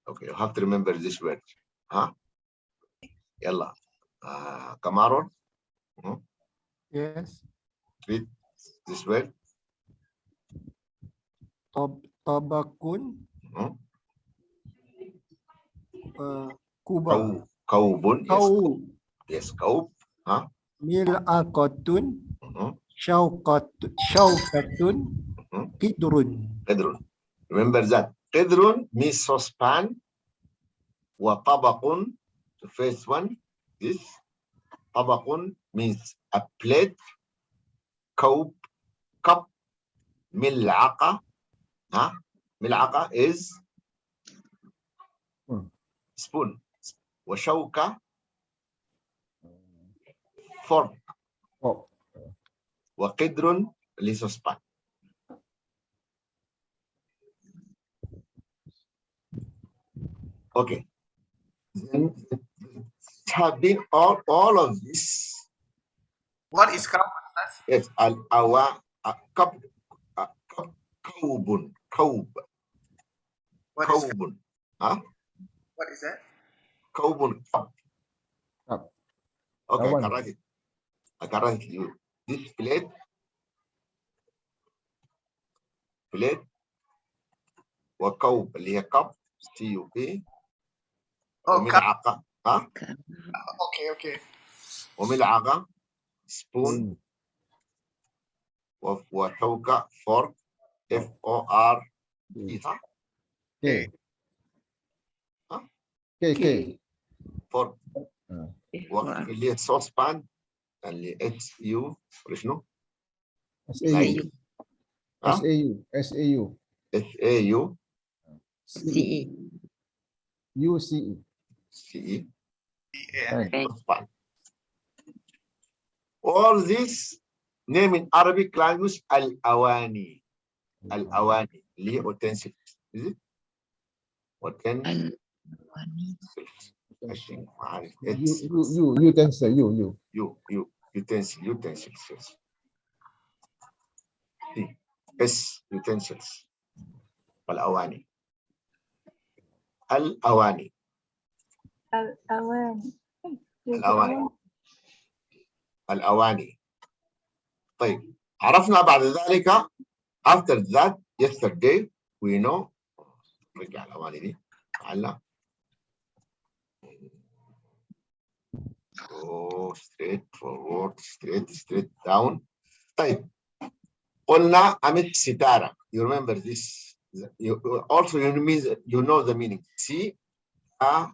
Okay, you have to remember this word. Huh? يلا. Kamaron. Yes. Read this word. Tabakun. Kuba. Kaubun. Yes, kaub. Huh? Mil'aqatun. Shaukatun. Qidrun. Remember that. Qidrun means saucepan. Wa tabakun, the first one. This. Tabakun means a plate. Kaub, cup. Mil'aqa. Huh? Mil'aqa is spoon. Wa shauka, fork. Wa qidrun, saucepan. Okay. Then have been all of this. What is cup? Yes, our cup. Kaubun. Kaub. What is Kaubun. Huh? What is that? Kaubun. Cup. Okay, Kawan. I can write you. This plate. وكوب اللي هي cup. CUP. Oh, cup. وملعقة. ها؟ Okay. وملعقة. spoon. وشوكة. fork. FORK. صح؟ K. ها؟ K. fork. واللي هي saucepan اللي SU ولا شنو؟ SAU. ها؟ SAU. SAU. CE. UCE. CE. Yeah. That's fine. All this name in Arabic language al-awani. Al-awani, li utensils. Is it? Utensils. Utensil. Utensils. Yes. S, utensils. Al-awani. Al-awani. الأواني. الأواني. الأواني. طيب عرفنا بعد ذلك after that yesterday we know رجع الأواني دي تعالى go straight forward straight down. طيب قلنا أمثل ستارة. You remember this. You also you know the meaning. ستارة.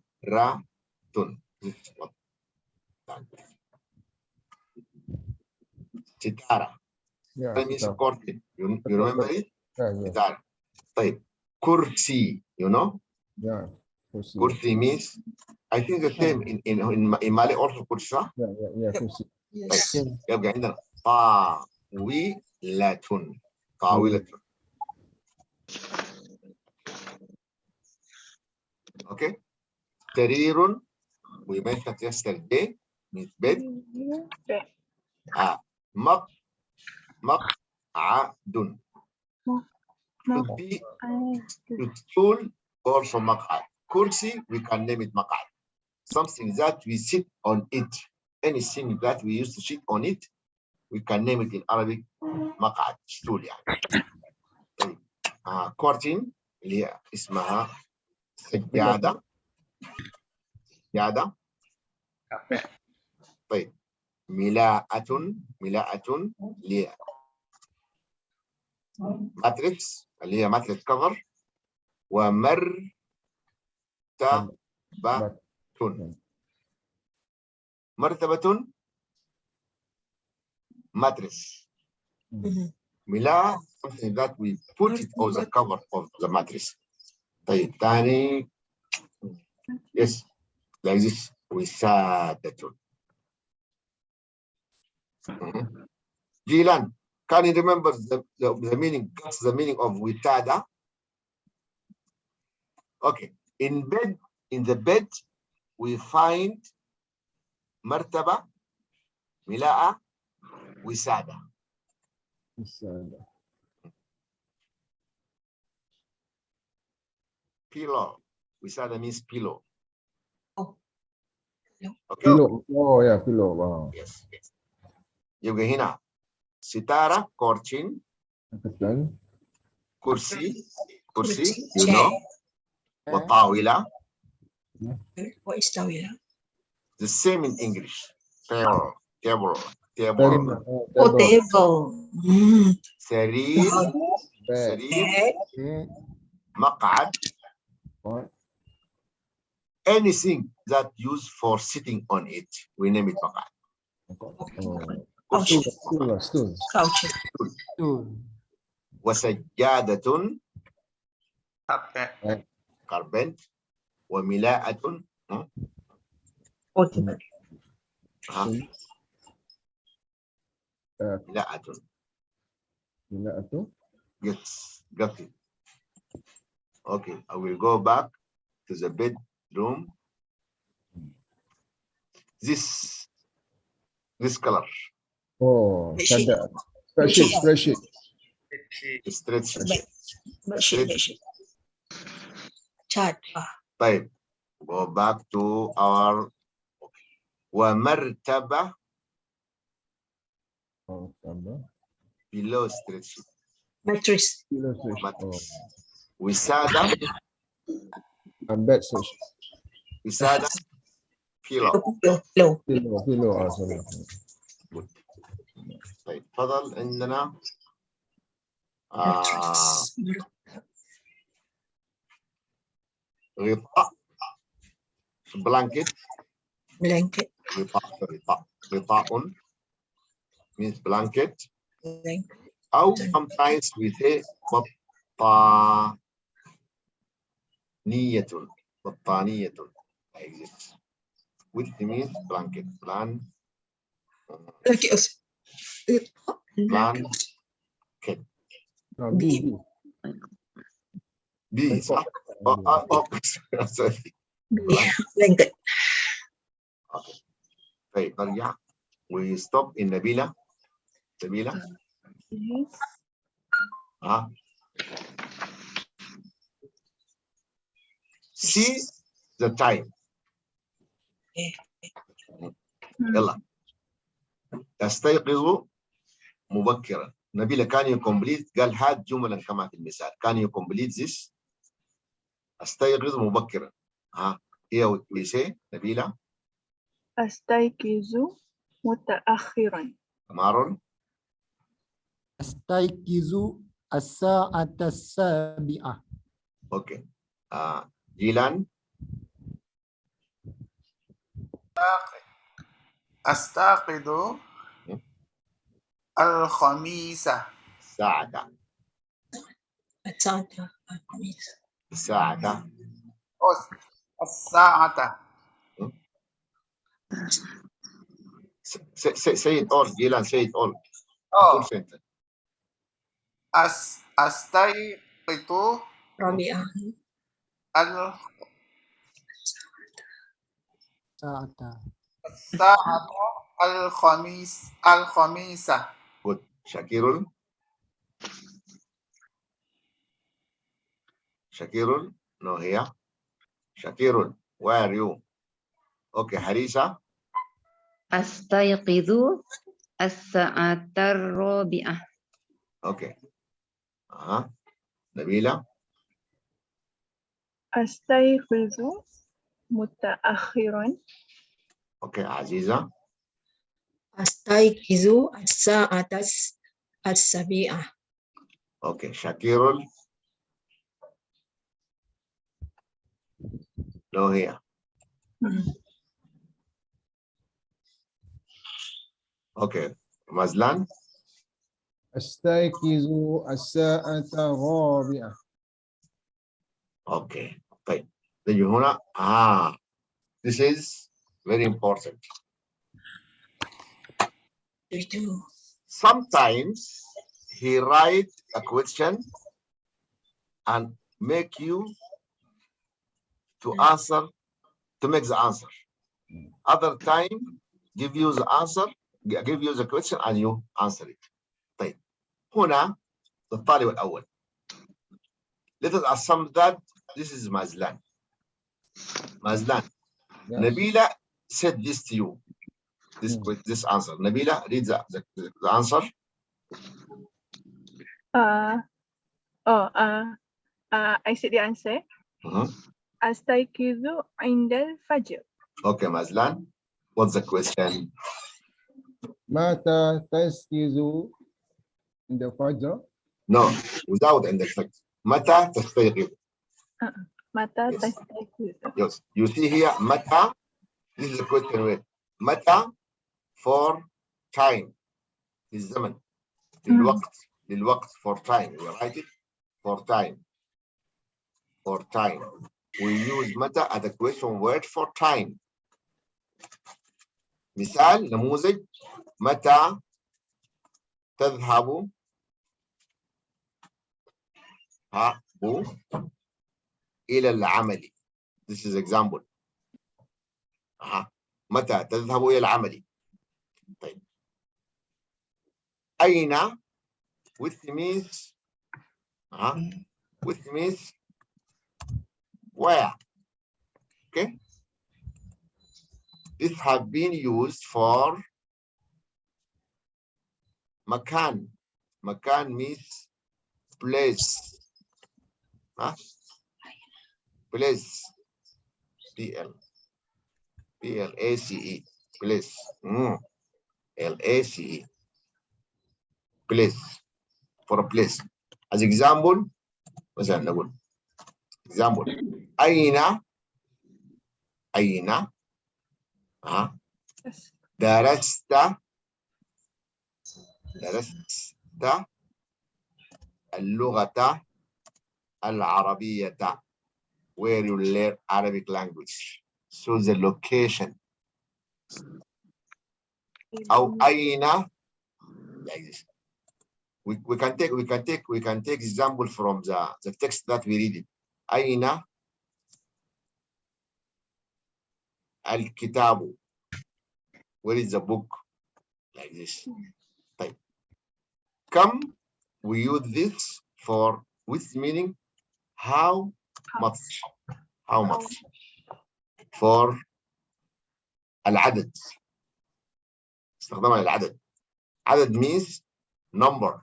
ستارة. Yeah, That means curtain. You remember it? yeah. ستارة. طيب kursi, you know? Yeah. Kursi means, I think the same in Mali also kursa. Yeah, kursi. Yes. يبقى عندنا طاولة. طاولة. Okay. سرير, we mentioned yesterday, means bed. مقعد. Could be stool or from مقعد. Kursi, we can name it مقعد. Something that we sit on it. Anything that we used to sit on it, we can name it in Arabic مقعد, stool يعني. طيب curtain اللي هي اسمها سجادة. سجادة. طيب ملاءة اللي هي ماتريكس اللي هي ماتريكس كفر. ومرتبة. مرتبة mattress. ملاء something that we put it on the cover of the mattress. طيب ثاني yes like this وسادة. Gilan, can you remember the meaning? That's the meaning of wisada. Okay, in the bed we find martaba, milaa, wisada. Pillow. Wisada means pillow. Okay. Pillow. Oh yeah, pillow. Wow. Yes. يبقى هنا ستارة curtain. كرسي you know. وطاولة. What is tawila? The same in English. Table. Oh, table. سرير. مقعد. Anything that used for sitting on it, we name it مقعد. Stool. وسجادة. carpet. وملاءة. ملاءة. Yes, got it. Okay, I will go back to the bedroom. This color. Oh, spreadsheet. Chart. طيب, go back to our ومرتبة. below spreadsheet. Mattress. وسادة. and bed spreadsheet. وسادة. pillow. Pillow. طيب فضل عندنا غطاء. blanket. غطاء means blanket. أو sometimes we say بطانية. like this. which means blanket. Blanket. No, B. B. صح؟ sorry. Blanket. Okay. طيب نرجع. We stop in Nabila. Nabila. Yes. See the time. يلا. تستيقظ مبكرا. نبيلة كان يكمبليت قال هات جملا كما في المثال. كان يكمبليت this. استيقظ مبكرا. here we say نبيلة. أستيقظ متأخرا. مارون. أستيقظ الساعة 7. اوكي. جيلان. أستيقظ الخميس. الساعة. الساعة. الساعة. say it all. جيلان say it all. full sentence. أستيقظ رابعة. الساعة الخميسة. good. شاكر. شاكر. no here. شاكر. where are you? okay. حريصة. أستيقظ الساعة 4. okay. نبيلة. أستيقظ متأخرا. okay. عزيزة. أستيقظ الساعة 7. okay. شاكر. no here. okay. مزلان. أستيقظ الساعة 4. okay. طيب نجي هنا. this is very important. Sometimes he write a question and make you to answer, to make the answer. Other time give you the answer, give you the question and you answer it. طيب هنا الطالب الأول. Let us assume that this is Mazlan. Mazlan. Yes. Nabila said this to you. This answer. Nabila, read the answer. I said the answer. أستيقظ عند الفجر. Okay, Mazlan. What's the question? متى تستيقظ عند الفجر؟ No, without عند الفجر. متى تستيقظ? متى Yes. تستيقظ؟ Yes. You see here, متى. This is the question with متى for time. الزمن. للوقت for time. We write it for time. For time. We use متى as a question word for time. مثال نموذج متى تذهب إلى العمل. This is example. متى تذهب إلى العمل. طيب أين which means where. Okay. This have been used for makan. Makan means place. Place. P-L-A-C-E. Place. L-A-C-E. Place. For a place. As example, مثلا نقول example أين درست اللغة العربية. Where you learn Arabic language. So the location أو أين, like this. We can take example from the text that we read it. أين الكتاب? Where is the book? Like this. Type. Come, we use this for with meaning how much. How much? For العدد. استخدمها للعدد. عدد means number.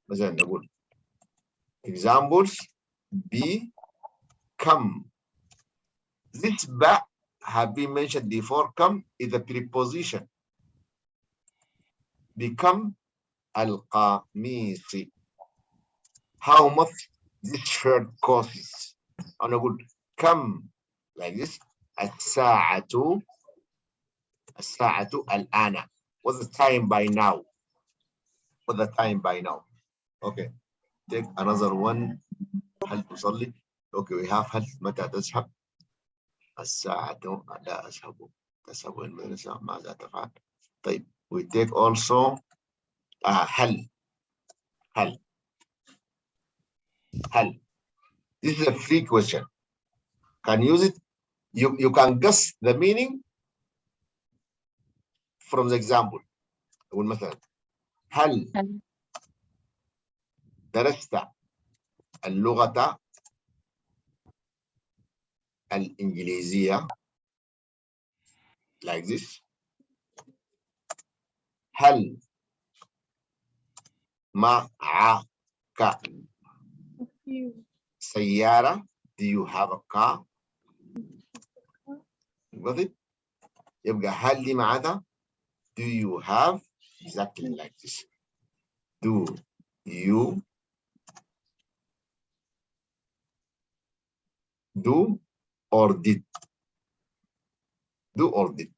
مثلا نقول examples be come. This ba have been mentioned before. Come is a preposition. Become al-qamisi. How much this shirt costs? أنا أقول come like this. الساعة الآن. What's the time by now? What's the time by now? Okay. Take another one. هل تصلي? Okay, we have هل متى تذهب؟ الساعة لا أذهب. تذهب إلى المدرسة. ماذا تفعل؟ طيب. We take also هل. This is a free question. Can use it. You can guess the meaning from the example. أقول مثلا هل درست اللغة الإنجليزية? Like this. هل معك سيارة? Do you have a car? Got it? يبقى هل دي معناتها do you have, exactly like this. Do you do or did? Do or did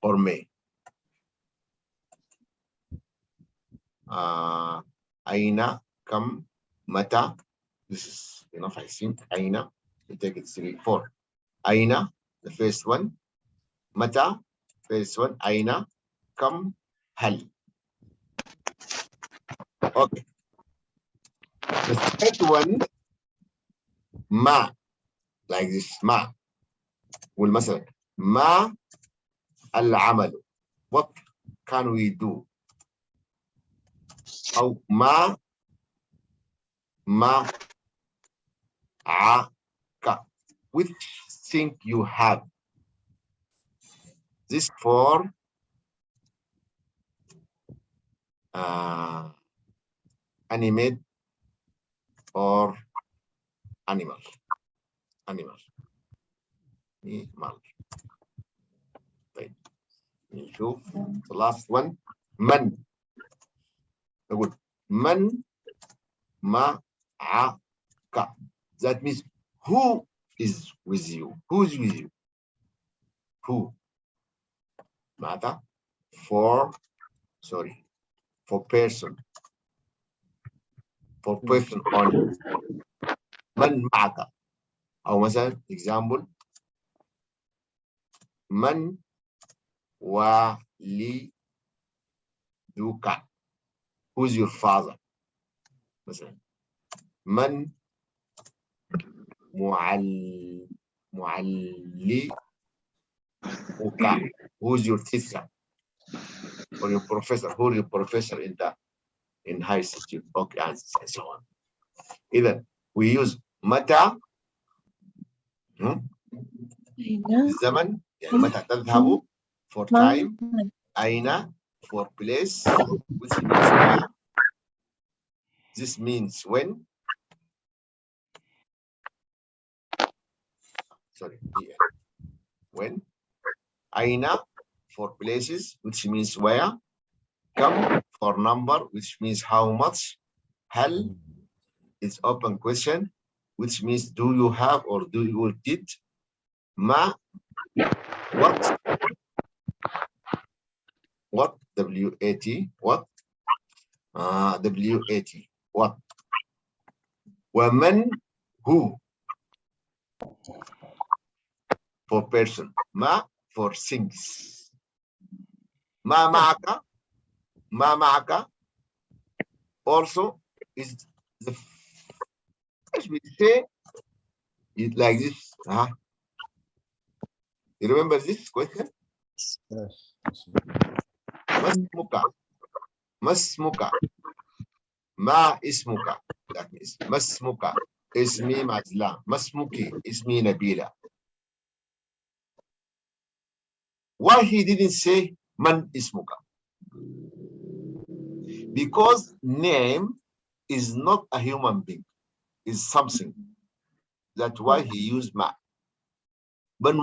or may. أين كم متى. This is enough, I think. أين, we take it 3 4. أين, the first one. متى, first one. أين كم هل. Okay. The second one ما, like this. ما. والمثل ما العمل. What can we do? أو ما عك. Which thing you have? This for animate or animal. طيب نشوف the last one. من. نقول من معك. That means who is with you? Who is with you? Who. معناتها for person. For person only. من معك. أو مثلا example من والدك. Who's your father? مثلا من معلمك. Who's your teacher or your professor? Who is your professor in high school? Okay, and so on. Either we use متى الزمن يعني متى تذهب for time. أين for place, which means where. This means when. When. أين for places, which means where. Come for number, which means how much. هل is open question, which means do you have or do you did. ما what. What W-A-T. What W-A-T. What. ومن who. for person. Ma for things. Ma ma'aka. Ma ma'aka also is the first we say it like this. You remember this question? Yes. Masmuka. Masmuka. Ma ismuka. That means masmuka. Ismi Mazla. Masmuki. Ismi Nabila. Why he didn't say man ismuka? Because name is not a human being, is something. That's why he used ma. But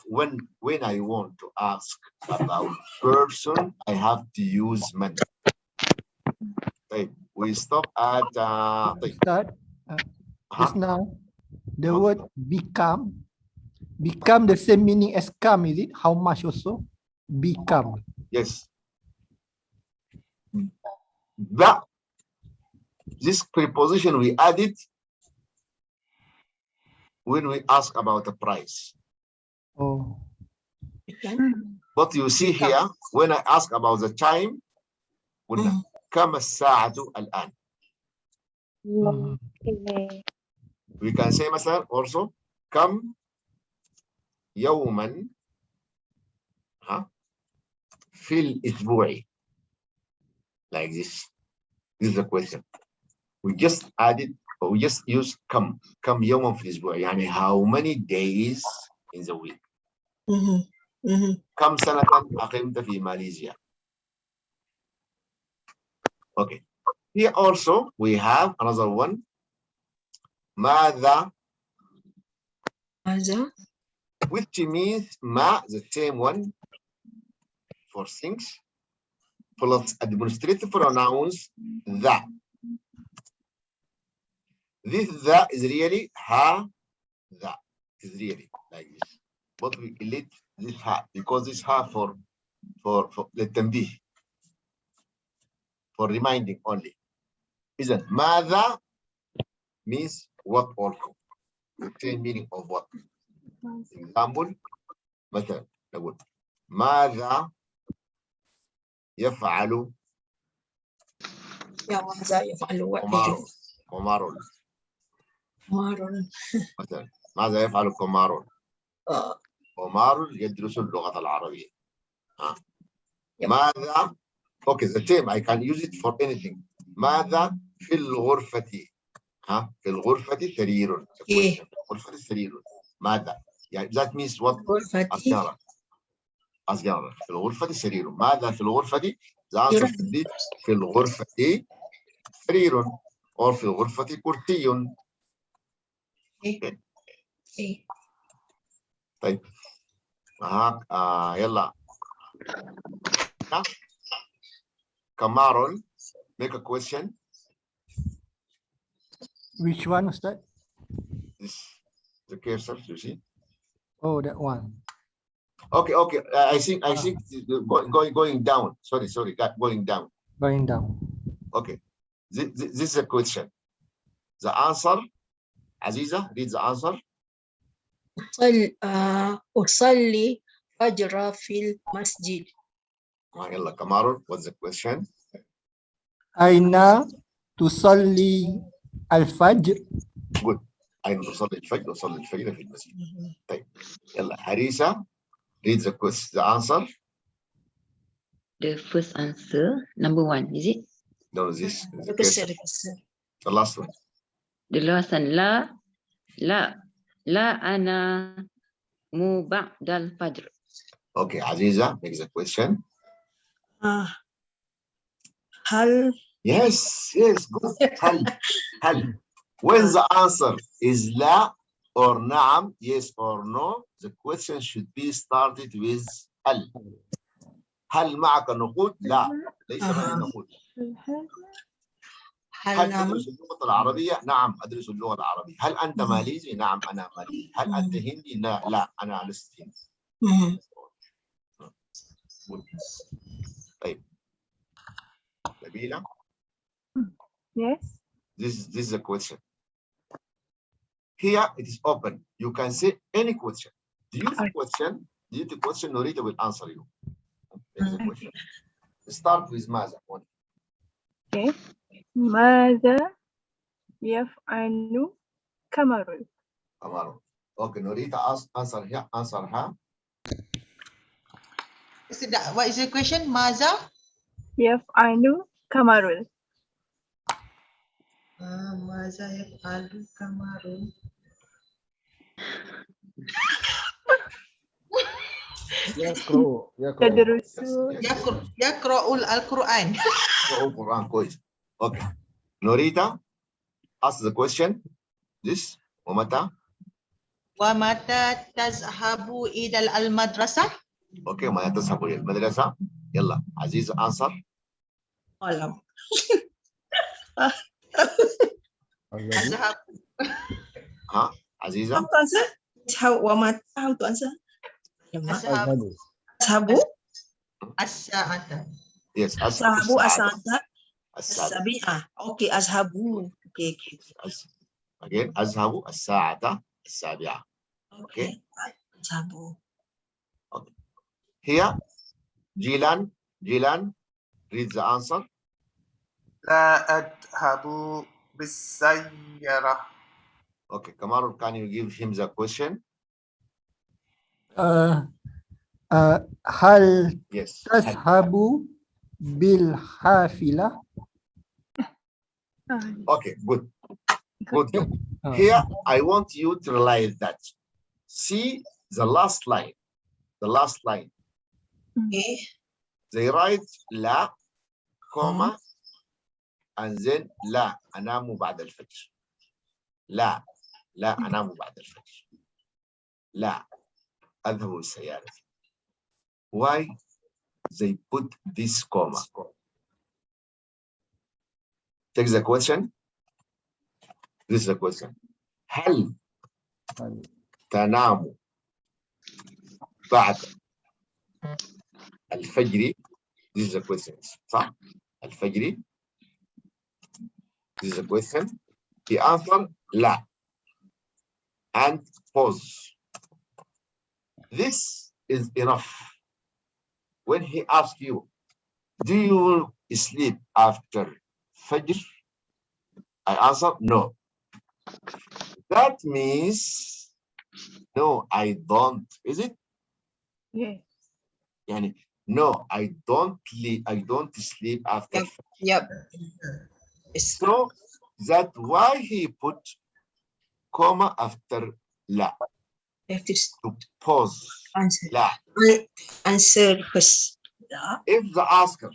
when I want to ask about person, I have to use man. Okay, we stop at Ustaz, just now, the word become the same meaning as come, is it? How much also? Become. yes. That this preposition we added when we ask about the price. Oh. But you see here, when I ask about the time, كم الساعة الآن? Okay. We can say مثلا also كم يوما في الأسبوع, like this. This is the question. We just added, or we just use كم يوما في الأسبوع, يعني how many days in the week. كم سنة أقمت في ماليزيا. Okay. Here also we have another one. ماذا, which means ma, the same one for things, plus administrative pronouns the. This the is really ha, the is really like this. But we delete this ha because this ha for للتنبيه, for reminding only. Isn't ماذا means what also, the same meaning of what. Example, مثلا نقول ماذا يفعل قمار مثلا. ماذا يفعل قمار؟ قمار يدرس اللغة العربية. ماذا, okay, the same, I can use it for anything. ماذا في الغرفة؟ في الغرفة سرير. في الغرفة سرير. ماذا؟ يعني that means what? أسجارة. أسجارة. في الغرفة سرير. ماذا في الغرفة؟ the answer should be في الغرفة سرير or في الغرفة كرسي. طيب يلا. Kamaron, make a question. Which one, Ustaz? This, the cursor, you see? Oh, that one. Okay. I think going down. Sorry, going down. Going down. Okay. This is a question. The answer, Aziza, read the answer. أصلي فجر في المسجد. يلا Kamaron, what's the question? أين تصلي الفجر؟ Good. أين تصلي الفجر؟ أصلي الفجر في المسجد. طيب يلا Harisa, read the question, the answer. The first answer, number 1, is it? No, this is the cursor. The last one. The last one, la ana mu ba'dal fajr. Okay, Aziza, make the question. هل Yes, good. هل. When the answer is la or na'am, yes or no, the question should be started with هل. هل معك نقود؟ لا، ليس معي نقود. هل تدرس اللغة العربية؟ نعم أدرس اللغة العربية. هل أنت ماليزي؟ نعم أنا ماليزي. هل أنت هندي؟ لا أنا لست هندي. طيب نبيلة. Yes. This is a question. Here it is open. You can say any question. Do you Okay. question? Do you question? Norita will answer you. There's a question. Start with Maza. Okay. ماذا يفعل كمر؟ Amaru. Okay, Norita answer here. Answer her. What is the question? Maza? يفعل كمر. Maza yaf'alu kamarun. يقرأ تدرس Yaqra'ul al-Quran. Oh, Quran, quiz. Okay. Norita, ask the question. This, Umata. Wa mata tazhabu ila al-madrasah? Okay, ما تذهب إلى المدرسة. يلا, Aziz, answer. Alam. الذي Azhab. Huh? Aziza? How to answer? How to answer? Azhab. Ashabu As-sa'ata. Yes, ashabu asanta الساعة. sabi'ah. Okay, ashabu. Okay. Again, أذهب الساعة السابعة. Okay. Ashabu. Here, Jilan, read the answer. لا أذهب بالسيارة. Okay, Kamarul, can you give him the question? هل Yes. تذهب بالحافلة؟ Okay, good. Good job. Here, I want you to realize that. See the last line. The last line. Okay. They write لا, comma, and then لا أنام بعد الفجر. لا أنام بعد الفجر. لا أذهب بالسيارة. Why they put this comma? Take the question. This is the question. هل تنام بعد الفجر? This is the question. صح؟ الفجر. This is the question. The answer لا. And pause. This is enough. When he asks you, do you sleep after Fajr? I answer no. That means no, I don't. Is it? Yes. Yani, no, I don't sleep after Yep. Fajr. Yep. Yes. So that why he put comma after la Have to to pause. answer. La. Answer first. Yeah. If the asker,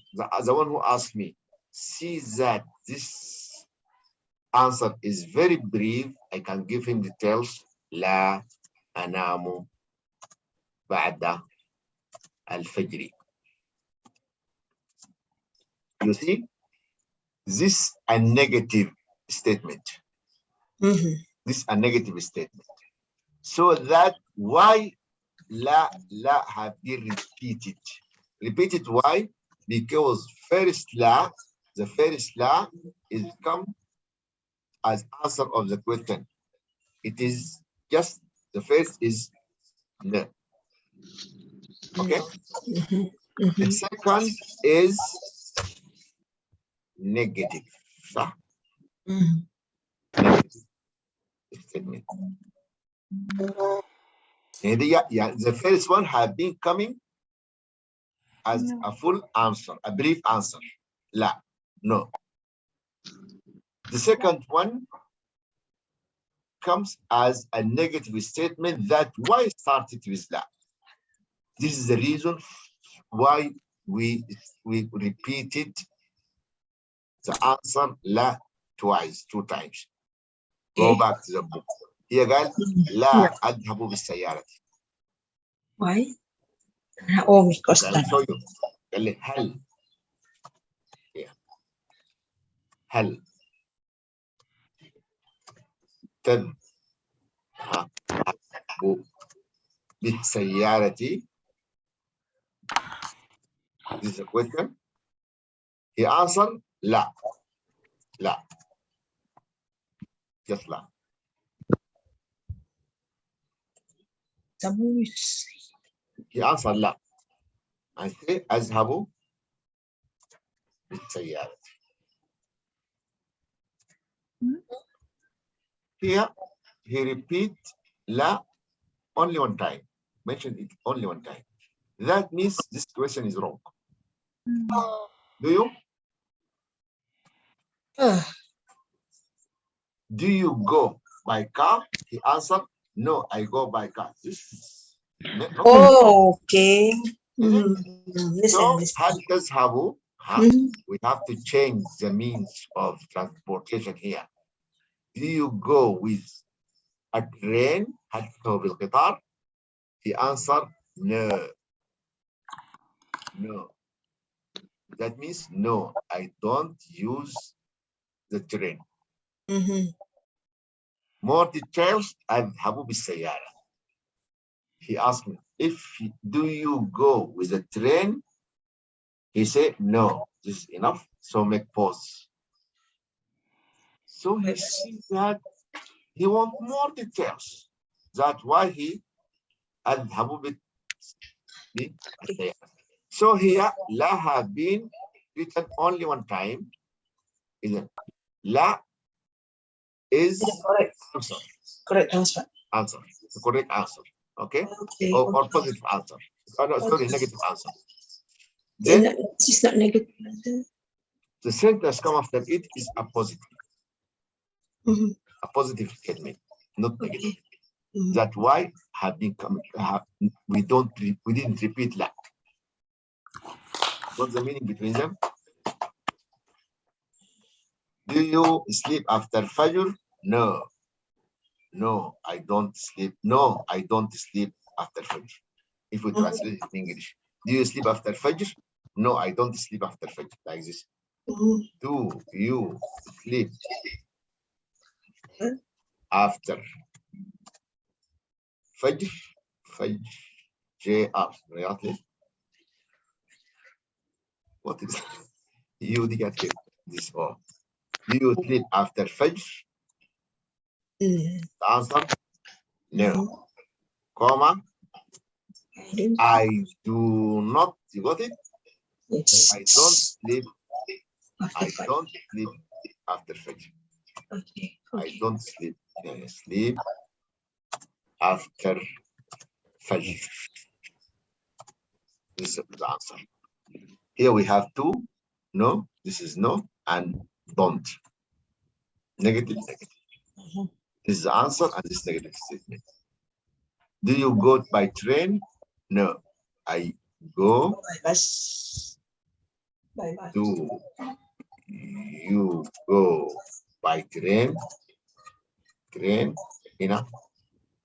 the one who asked me, sees that this answer is very brief, I can give him details. لا أنام بعد الفجر. You see, this a negative statement. This a negative statement. So that why la have been repeated. Repeated why? Because the first la is come as answer of the question. It is just the first is no. Okay. The second is negative. Negative statement. And the first one have been coming as a full answer, a brief answer. La, no. The second one comes as a negative statement that why started with la. This is the reason why we repeated the answer la twice, 2 times. Go back to the book. Here قال لا أذهب بالسيارة. Why? Oh, because I'll show you. قال لي هل هل تذهب بالسيارة? This is a question. He answered لا. لا. Just لا. He answered لا. I say أذهب بالسيارة. Here he repeat لا only one time. Mention it only one time. That means this question is wrong. Do you? Do you go by car? He answered, no, I go by car. This is not Okay. so هل تذهبوا? We have to change the means of transportation here. Do you go with a train? هل تذهب بالقطار? He answered, no. No. That means no, I don't use the train. More details, أذهب بالسيارة. He asked me, do you go with a train? He said, no, this is enough. So make pause. So he sees that he wants more details. That's why he أذهب بالسيارة. So here, لا have been written only one time. La is answer. Correct answer. Answer. The correct answer. Okay? Okay. Or positive answer. Oh, no, sorry, negative answer. Then It's not negative. the sentence come after it is a positive. A positive statement, not negative. That's why we didn't repeat la. What's the meaning between them? Do you sleep after Fajr? No. No, I don't sleep. No, I don't sleep after Fajr. If we translate it in English. Do you sleep after Fajr? No, I don't sleep after Fajr. Like this. Do you sleep after Fajr? Fajr. JR. What is you get this all? Do you sleep after Fajr? The answer, no. Comma, I do not, you got it? Yes. I don't sleep after Fajr. Okay. I don't sleep after Fajr. This is the answer. Here we have two, no, this is no, and don't. Negative, negative. This is the answer and this negative statement. Do you go by train? No, I go. Do you go by train? Train, enough.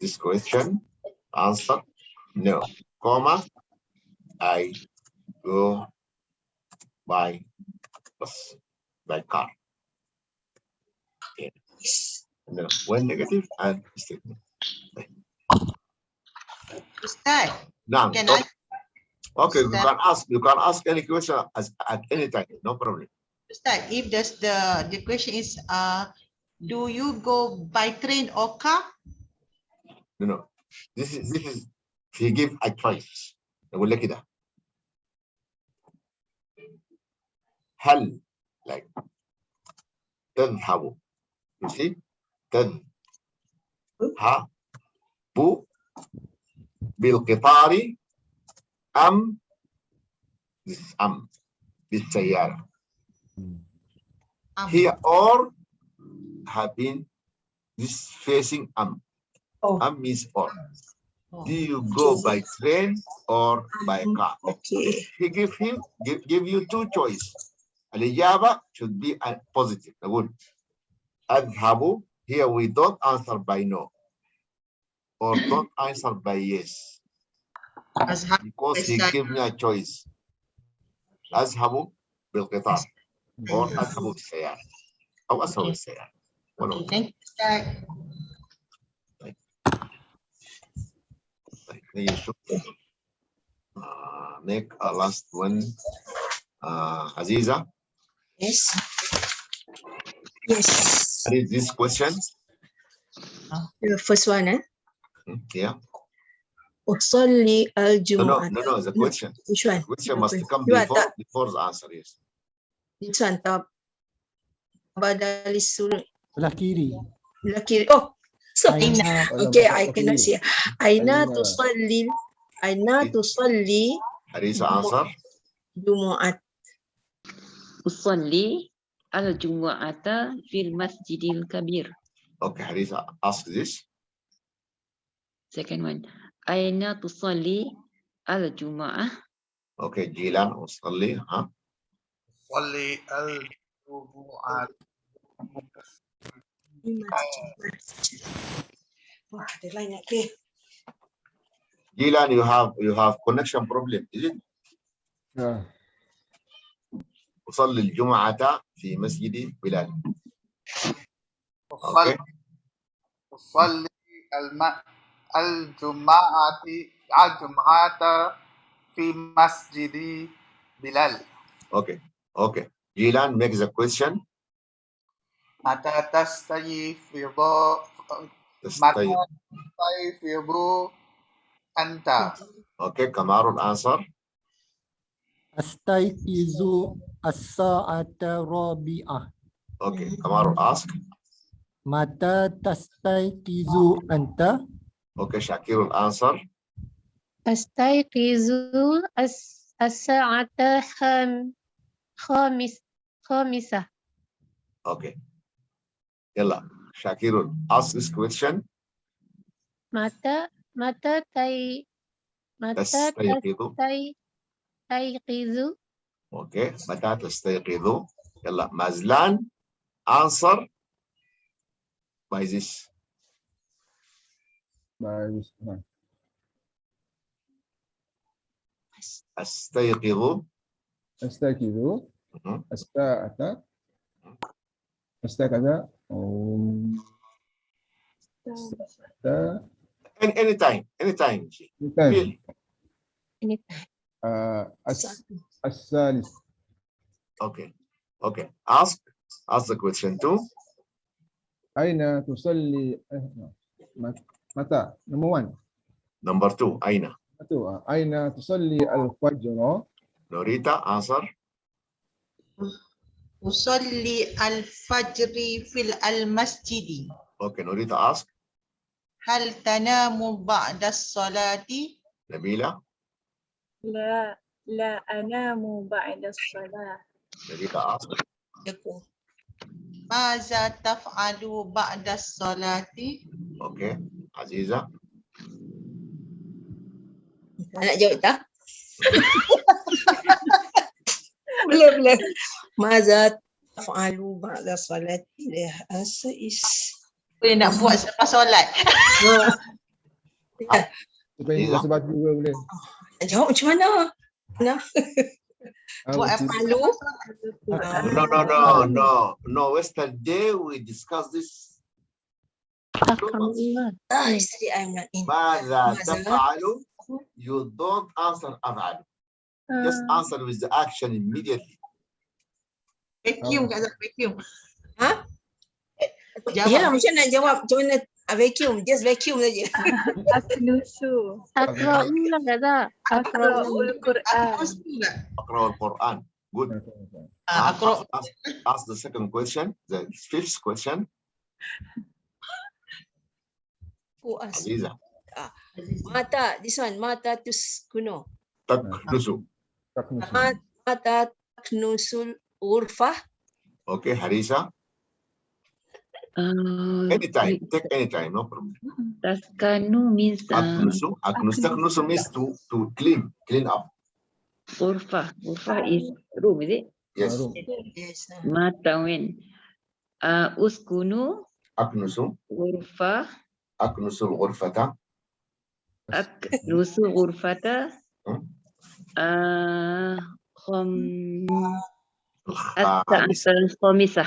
This question, answer, no, comma, I go by bus, by car. Yeah. No, one negative and statement. Ustaz, Now, can I? okay, Ustaz, you can ask any question at any time, no problem. Ustaz, if the question is do you go by train or car? No. This is he give a choice. أقول لك كده. هل like تذهب you see تذهب بالقطار أم بالسيارة. Here or have been this facing means or. Do you go by train or by car? Okay. He give you two choices. الإجابة should be a positive. أقول أذهب. Here we don't answer by no or don't answer by yes because he give me a choice. أذهب بالقطار or أذهب بالسيارة أو أذهب بالسيارة. Thank you, Ustaz. Make a last one. Aziza. Yes. Yes. Read this question. The first one, Yeah. أصلي الجمعة. No, the question. Which one? The question must come You are tak- before the answer, yes. This one. Badal sul. Sebelah kiri. Laki. Oh, so Aina. okay, I cannot see. Aina Aina. tusalli. Aina tusalli Harisa, answer. Jumu'at. أصلي الجمعة في المسجد الكبير. Okay, Harisa, ask this. Second one. أين تصلي الجمعة؟ Okay, Jilan, usalli. Huh? صلي الجمعة. Wah, ada lain okay. Jilan, you have connection problem, is it? Ya. أصلي الجمعة في مسجد بلال. Okay. أصلي الجمعة في مسجد بلال. Okay. Jilan, make the question. متى تستيقظ أنت؟ Okay, Kamarul, answer. Astayqizu as-sa'ata rabi'ah. Okay, Kamarul, ask. Mata tastayqizu anta? Okay, Shakirul, answer. Astayqizu as-sa'ata khamisah. Okay. Yalla, Shakirul, ask this question. Mata تستيقظ. tastayqizu. Okay, متى تستيقظ. Yalla, Mazlan, answer by this. Bagus. أستيقظ. Astaghfiru. Mhm. Astagata. Astagata. Anytime. Anytime. Feel. As-salis. Okay. Ask the question too. Aina tusalli. Mata. Number 1. Number 2, Aina. Aina tusalli al-fajr. Norita, answer. أصلي الفجر في المسجد. Okay, Norita, ask. هل تنام بعد الصلاة؟ Nabila. لا أنام بعد الصلاة. Nabila, ask. ماذا تفعل بعد الصلاة؟ Okay, Aziza. Nak jawab tak? Boleh. Mazat fa'alu ba'da salati. The answer is Boleh nak buat selepas solat. Supaya sebab juga boleh. nak jawab macam mana? Buat apa? Fa'alu. No. Yesterday we discussed this. Yesterday I'm not in. ماذا ماذا؟ تفعل? You don't answer أفعل. Just answer with the action immediately. Vacuum kat sana, vacuum. Ha? Jawab. Ya, macam nak jawab macam mana vacuum, just vacuum saja. أكنسو. Akra'ullah kata. أقرأ القرآن. أقرأ القرآن. Good. Ask the second question, the fifth question. Who asked? Aziza. Mata, this one, mata tuskuno. تكنس. Mata taknusul urfah. Okay, Harisa. Anytime, take anytime, no problem. Taskanu means Aknusu means to clean up. Urfa is room, is it? Yes. Yes. Matawin. Uskunu Aknusu urfa. Aknusul ghurfata. Aknusu urfata. الخامسة.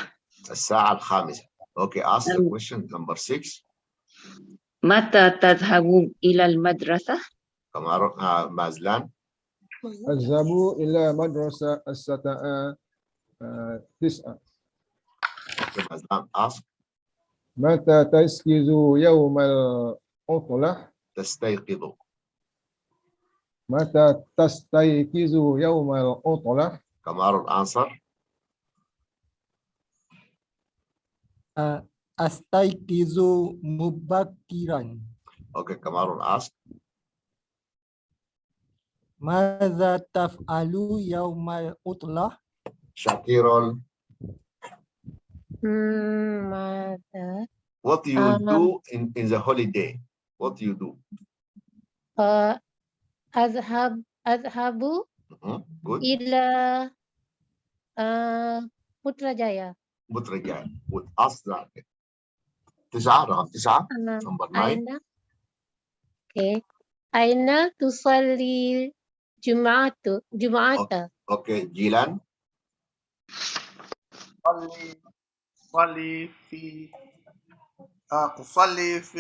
الساعة الخامسة. Okay, ask the question number 6. متى تذهب إلى المدرسة؟ Mazlan. Azhabu ila madrasa as-sata'a 9. Okay, Mazlan, ask. Mata taskizu yawmal utlah. تستيقظ. متى تستيقظ يوم العطلة؟ Kamarul answer. Astaikizu mubakiran. Okay, Kamarul ask. Madza taf'alu yaumal utlah? Shakirul, Mata. what do you do in the holiday? What do you do? Azhabu Good. ila Putrajaya. Putrajaya. Would ask that. رقم 9. Number 9. Aina. Okay. Aina tusalli Jum'ata. Okay, Jilan. أصلي في أصلي في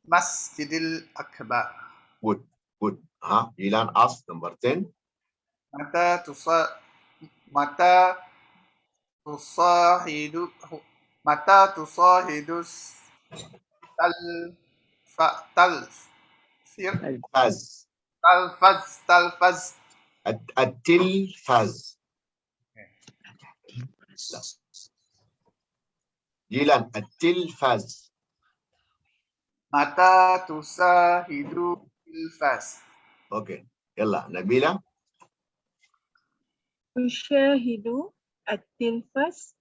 المسجد الأكبر. Good. Good. Jilan ask number 10. متى متى تصاحب متى تصاحب Faz. تلفز التلفاز. جيلان التلفاز. متى تصاحب التلفاز. اوكي يلا نبيلة. أشاهد التلفاز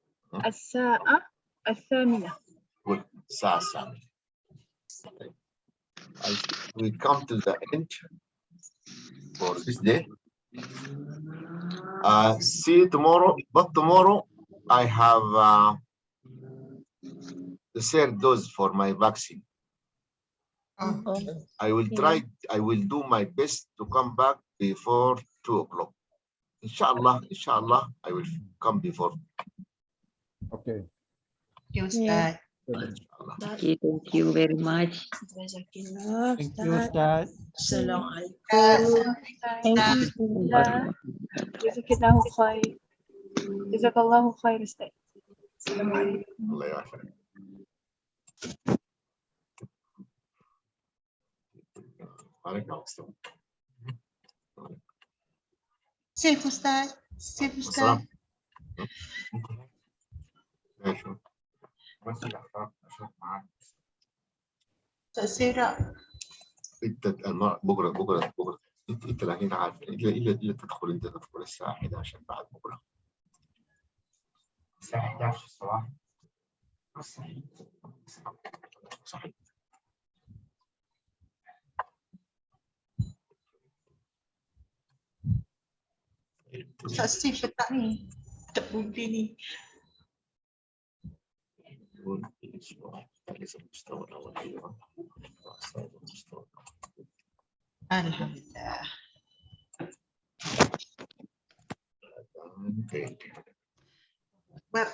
الساعة 8. الساعة 8. We come to the end for this day. See you tomorrow. But tomorrow I have the third dose for my vaccine. I will try. I will do my best to come back before 2 o'clock. Inshallah, I will come before. Okay. Thank you, Ustaz. Okay, thank you very much. Thank you, Ustaz. Assalamualaikum. Thank you. Jazakallahu khair. Jazakallahu khair, Ustaz. Assalamualaikum. Allah يعافيك. عليكم السلام. Safe, Ustaz. Safe, Ustaz. ماشي. Ustaz Sira. انت بكره انت لا هنا عارف الا تدخل الساعه 11 بعد بكره الساعه 11 الصباح. صحيح. Ustaz Steve letak ni. Tak budi ni. Alhamdulillah. Okay. Well,